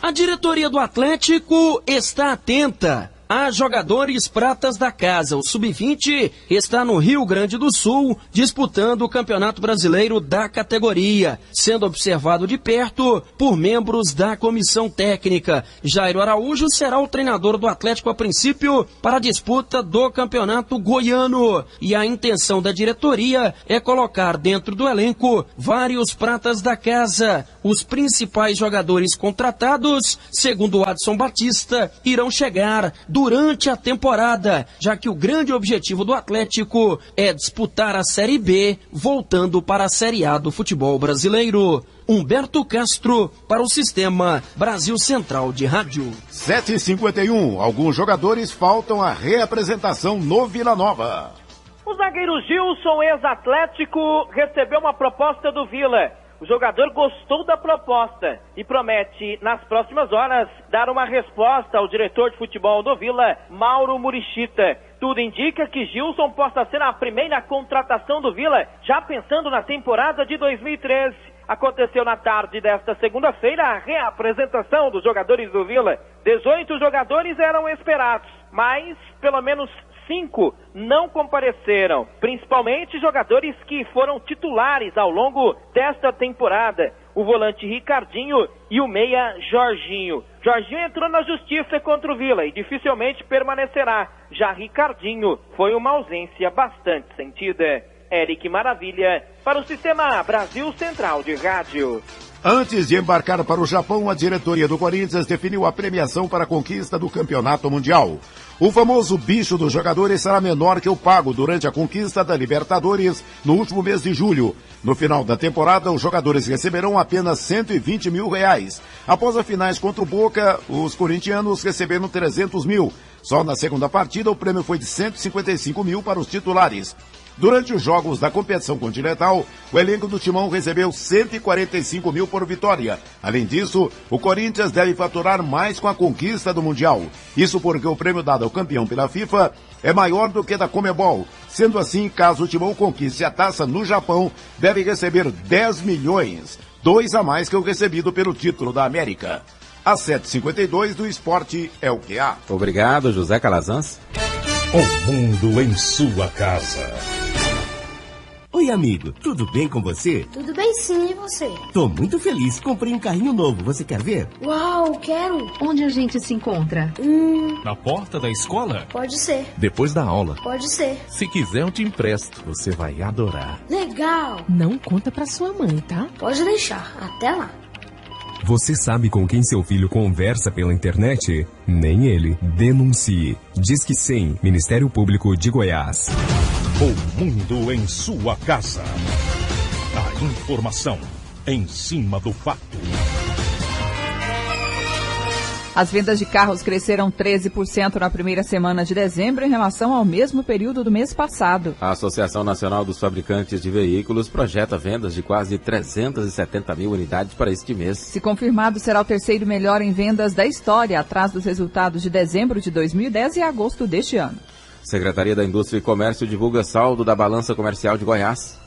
A diretoria do Atlético está atenta a jogadores pratas da casa. O Sub-20 está no Rio Grande do Sul, disputando o Campeonato Brasileiro da categoria, sendo observado de perto por membros da comissão técnica. Jairo Araújo será o treinador do Atlético a princípio para a disputa do Campeonato Goiano. E a intenção da diretoria é colocar dentro do elenco vários pratas da casa. Os principais jogadores contratados, segundo Adson Batista, irão chegar durante a temporada, já que o grande objetivo do Atlético é disputar a Série B, voltando para a Série A do futebol brasileiro. Humberto Castro para o Sistema Brasil Central de Rádio. 7h51. Alguns jogadores faltam à reapresentação no Vila Nova. O zagueiro Gilson, ex-Atlético, recebeu uma proposta do Vila. O jogador gostou da proposta e promete, nas próximas horas, dar uma resposta ao diretor de futebol do Vila, Mauro Murichita. Tudo indica que Gilson possa ser a primeira contratação do Vila, já pensando na temporada de 2013. Aconteceu na tarde desta segunda-feira a reapresentação dos jogadores do Vila. 18 jogadores eram esperados, mas pelo menos 5 não compareceram, principalmente jogadores que foram titulares ao longo desta temporada, o volante Ricardinho e o meia Jorginho. Jorginho entrou na justiça contra o Vila e dificilmente permanecerá, já Ricardinho foi uma ausência bastante sentida. Eric Maravilha, para o Sistema Brasil Central de Rádio. Antes de embarcar para o Japão, a diretoria do Corinthians definiu a premiação para a conquista do Campeonato Mundial. O famoso bicho dos jogadores será menor que o pago durante a conquista da Libertadores no último mês de julho. No final da temporada, os jogadores receberão apenas R$120 mil. Após as finais contra o Boca, os corintianos receberam 300 mil. Só na segunda partida, o prêmio foi de 155 mil para os titulares. Durante os jogos da competição continental, o elenco do Timão recebeu 145 mil por vitória. Além disso, o Corinthians deve faturar mais com a conquista do Mundial. Isso porque o prêmio dado ao campeão pela FIFA é maior do que da Conmebol. Sendo assim, caso o Timão conquiste a taça no Japão, deve receber 10 milhões, 2 a mais que o recebido pelo título da América. Às 7h52 do esporte é o que há. Obrigado, José Calazans. O mundo em sua casa. Oi, amigo, tudo bem com você? Tudo bem sim, e você? Tô muito feliz, comprei um carrinho novo, você quer ver? Uau, quero! Onde a gente se encontra? Na porta da escola? Pode ser. Depois da aula? Pode ser. Se quiser eu te empresto, você vai adorar. Legal! Não conta pra sua mãe, tá? Pode deixar, até lá. Você sabe com quem seu filho conversa pela internet? Nem ele. Denuncie. Disque 100, Ministério Público de Goiás. O mundo em sua casa. A informação em cima do fato. As vendas de carros cresceram 13% na primeira semana de dezembro em relação ao mesmo período do mês passado. A Associação Nacional dos Fabricantes de Veículos projeta vendas de quase 370 mil unidades para este mês. Se confirmado, será o terceiro melhor em vendas da história, atrás dos resultados de dezembro de 2010 e agosto deste ano. Secretaria da Indústria e Comércio divulga saldo da Balança Comercial de Goiás.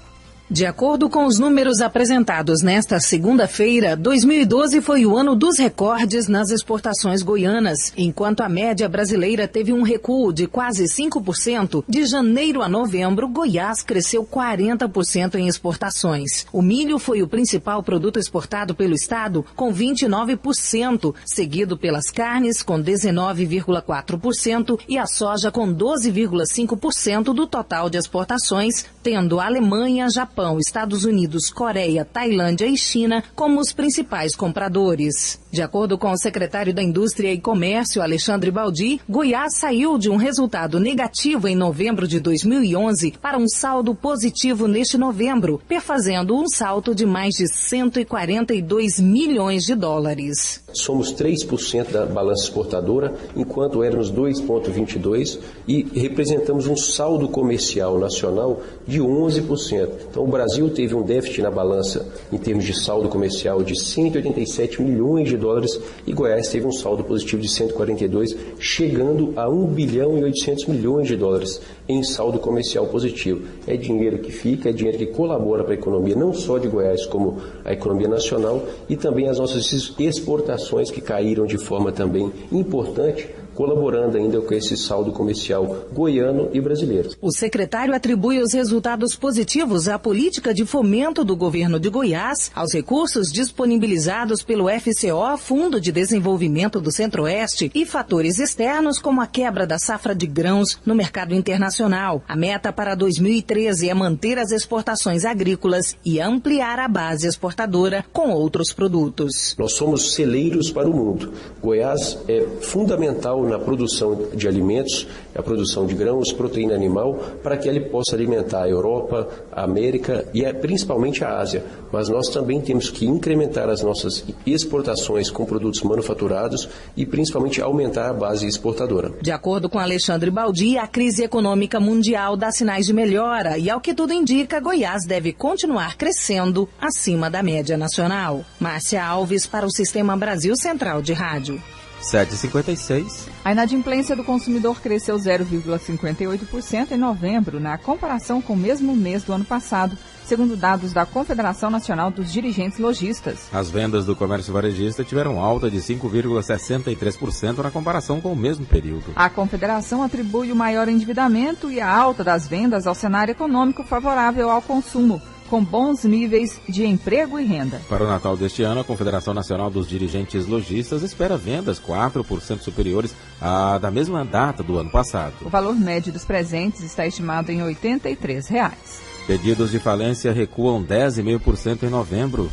De acordo com os números apresentados nesta segunda-feira, 2012 foi o ano dos recordes nas exportações goianas, enquanto a média brasileira teve um recuo de quase 5%. De janeiro a novembro, Goiás cresceu 40% em exportações. O milho foi o principal produto exportado pelo estado, com 29%, seguido pelas carnes, com 19,4%, e a soja, com 12,5% do total de exportações, tendo a Alemanha, Japão, Estados Unidos, Coreia, Tailândia e China como os principais compradores. De acordo com o secretário da Indústria e Comércio, Alexandre Baldi, Goiás saiu de um resultado negativo em novembro de 2011 para um saldo positivo neste novembro, perfazendo um salto de mais de 142 milhões de dólares. Somos 3% da balança exportadora, enquanto éramos 2,22% e representamos um saldo comercial nacional de 11%. Então, o Brasil teve um déficit na balança em termos de saldo comercial de 187 milhões de dólares e Goiás teve um saldo positivo de 142, chegando a 1 bilhão e 800 milhões de dólares em saldo comercial positivo. É dinheiro que fica, é dinheiro que colabora para a economia, não só de Goiás, como a economia nacional e também as nossas exportações que caíram de forma também importante, colaborando ainda com esse saldo comercial goiano e brasileiro. O secretário atribui os resultados positivos à política de fomento do governo de Goiás, aos recursos disponibilizados pelo FCO, Fundo de Desenvolvimento do Centro-Oeste, e fatores externos como a quebra da safra de grãos no mercado internacional. A meta para 2013 é manter as exportações agrícolas e ampliar a base exportadora com outros produtos. Nós somos celeiros para o mundo. Goiás é fundamental fundamental na produção de alimentos, a produção de grãos, proteína animal, para que ele possa alimentar a Europa, a América e principalmente a Ásia. Mas nós também temos que incrementar as nossas exportações com produtos manufaturados e principalmente aumentar a base exportadora. De acordo com Alexandre Baldi, a crise econômica mundial dá sinais de melhora e, ao que tudo indica, Goiás deve continuar crescendo acima da média nacional. Márcia Alves para o Sistema Brasil Central de Rádio. 7h56. A inadimplência do consumidor cresceu 0,58% em novembro, na comparação com o mesmo mês do ano passado, segundo dados da Confederação Nacional dos Dirigentes Lojistas. As vendas do comércio varejista tiveram alta de 5,63% na comparação com o mesmo período. A Confederação atribui o maior endividamento e a alta das vendas ao cenário econômico favorável ao consumo, com bons níveis de emprego e renda. Para o Natal deste ano, a Confederação Nacional dos Dirigentes Lojistas espera vendas 4% superiores à da mesma data do ano passado. O valor médio dos presentes está estimado em R$ 83. Pedidos de falência recuam 10,5% em novembro.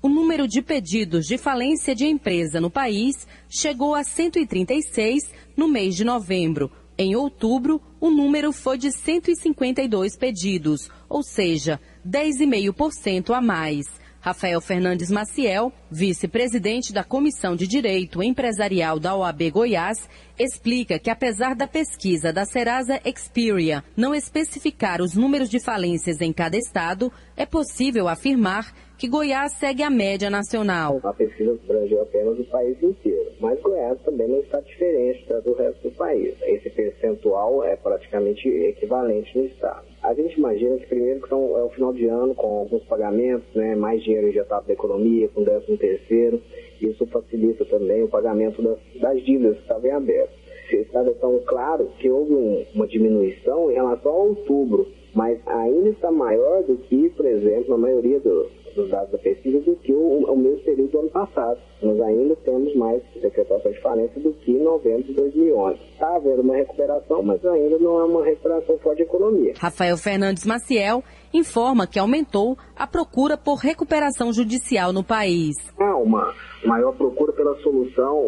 O número de pedidos de falência de empresa no país chegou a 136 no mês de novembro. Em outubro, o número foi de 152 pedidos, ou seja, 10,5% a mais. Rafael Fernandes Maciel, vice-presidente da Comissão de Direito Empresarial da OAB Goiás, explica que, apesar da pesquisa da Serasa Experian não especificar os números de falências em cada estado, é possível afirmar que Goiás segue a média nacional. A pesquisa abrangeu apenas o país inteiro, mas Goiás também não está diferente do resto do país. Esse percentual é praticamente equivalente no estado. A gente imagina que primeiro que é o final de ano com alguns pagamentos, né, mais dinheiro injetado da economia, com 13º, isso facilita também o pagamento das dívidas que estavam em aberto. Está tão claro que houve uma diminuição em relação a outubro, mas ainda está maior do que, por exemplo, na maioria dos dados da pesquisa, do que o mesmo período do ano passado. Nós ainda temos mais decretação de falência do que em novembro de 2011. Está havendo uma recuperação, mas ainda não é uma recuperação forte de economia. Rafael Fernandes Maciel informa que aumentou a procura por recuperação judicial no país. Há uma maior procura pela solução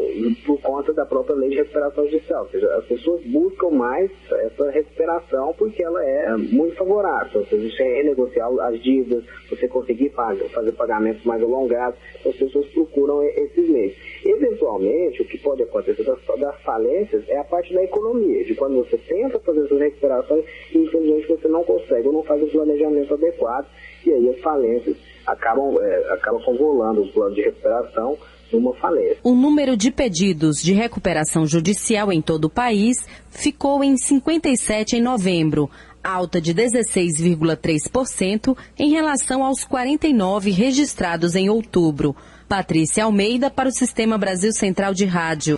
por conta da própria lei de recuperação judicial. Ou seja, as pessoas buscam mais essa recuperação porque ela é muito favorável. Ou seja, você renegociar as dívidas, você conseguir fazer pagamentos mais alongados, então as pessoas procuram esses meios. Eventualmente, o que pode acontecer das falências é a parte da economia, de quando você tenta fazer essas recuperações e infelizmente você não consegue ou não faz um planejamento adequado, e aí as falências acabam convolando o plano de recuperação numa falência. O número de pedidos de recuperação judicial em todo o país ficou em 57 em novembro, alta de 16,3% em relação aos 49 registrados em outubro. Patrícia Almeida para o Sistema Brasil Central de Rádio.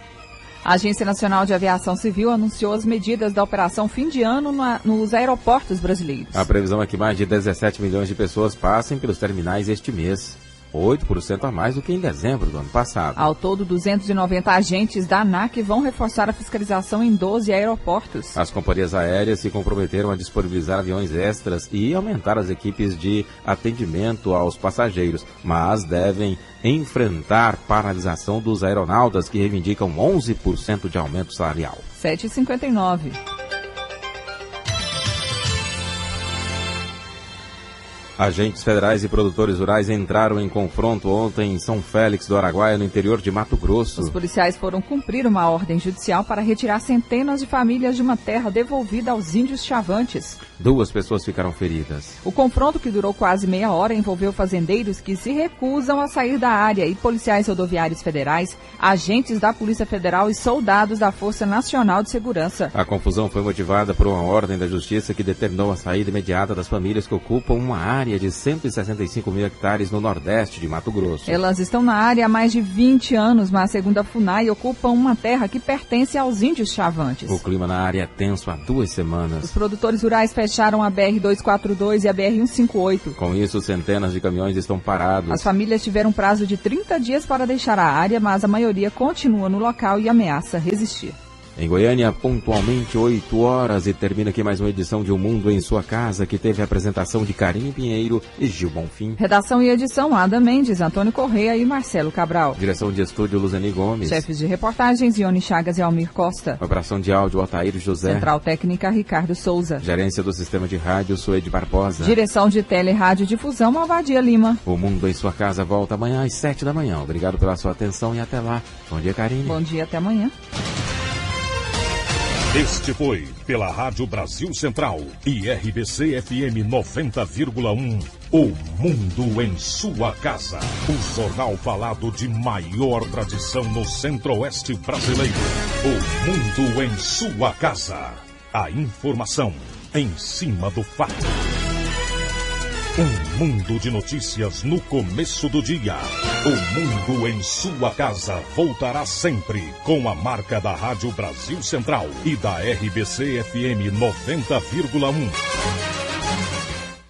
A Agência Nacional de Aviação Civil anunciou as medidas da operação fim de ano nos aeroportos brasileiros. A previsão é que mais de 17 milhões de pessoas passem pelos terminais este mês. 8% a mais do que em dezembro do ano passado. Ao todo, 290 agentes da ANAC vão reforçar a fiscalização em 12 aeroportos. As companhias aéreas se comprometeram a disponibilizar aviões extras e aumentar as equipes de atendimento aos passageiros, mas devem enfrentar paralisação dos aeronautas que reivindicam 11% de aumento salarial. 7h59. Agentes federais e produtores rurais entraram em confronto ontem em São Félix do Araguaia, no interior de Mato Grosso. Os policiais foram cumprir uma ordem judicial para retirar centenas de famílias de uma terra devolvida aos índios chavantes. 2 pessoas ficaram feridas. O confronto, que durou quase meia hora, envolveu fazendeiros que se recusam a sair da área e policiais rodoviários federais, agentes da Polícia Federal e soldados da Força Nacional de Segurança. A confusão foi motivada por uma ordem da Justiça que determinou a saída imediata das famílias que ocupam uma área de 165 mil hectares no nordeste de Mato Grosso. Elas estão na área há mais de 20 anos, mas, segundo a FUNAI, ocupam uma terra que pertence aos índios chavantes. O clima na área é tenso há 2 semanas. Os produtores rurais fecharam a BR-242 e a BR-158. Com isso, centenas de caminhões estão parados. As famílias tiveram prazo de 30 dias para deixar a área, mas a maioria continua no local e ameaça resistir. Em Goiânia, pontualmente 8 horas, e termina aqui mais uma edição de O Mundo em Sua Casa, que teve a apresentação de Karine Pinheiro e Gil Bonfim. Redação e edição, Ada Mendes, Antônio Correia e Marcelo Cabral. Direção de estúdio, Luzani Gomes. Chefes de reportagens, Ione Chagas e Almir Costa. Operação de áudio, Altair José. Central técnica, Ricardo Souza. Gerência do sistema de rádio, Suede Barbosa. Direção de tele e rádio difusão, Malvadia Lima. O Mundo em Sua Casa volta amanhã às 7 da manhã. Obrigado pela sua atenção e até lá. Bom dia, Karine. Bom dia, até amanhã. Este foi, pela Rádio Brasil Central e RBC FM 90,1, O Mundo em Sua Casa. O jornal falado de maior tradição no Centro-Oeste brasileiro. O Mundo em Sua Casa. A informação em cima do fato. Um mundo de notícias no começo do dia. O Mundo em Sua Casa voltará sempre com a marca da Rádio Brasil Central e da RBC FM 90,1.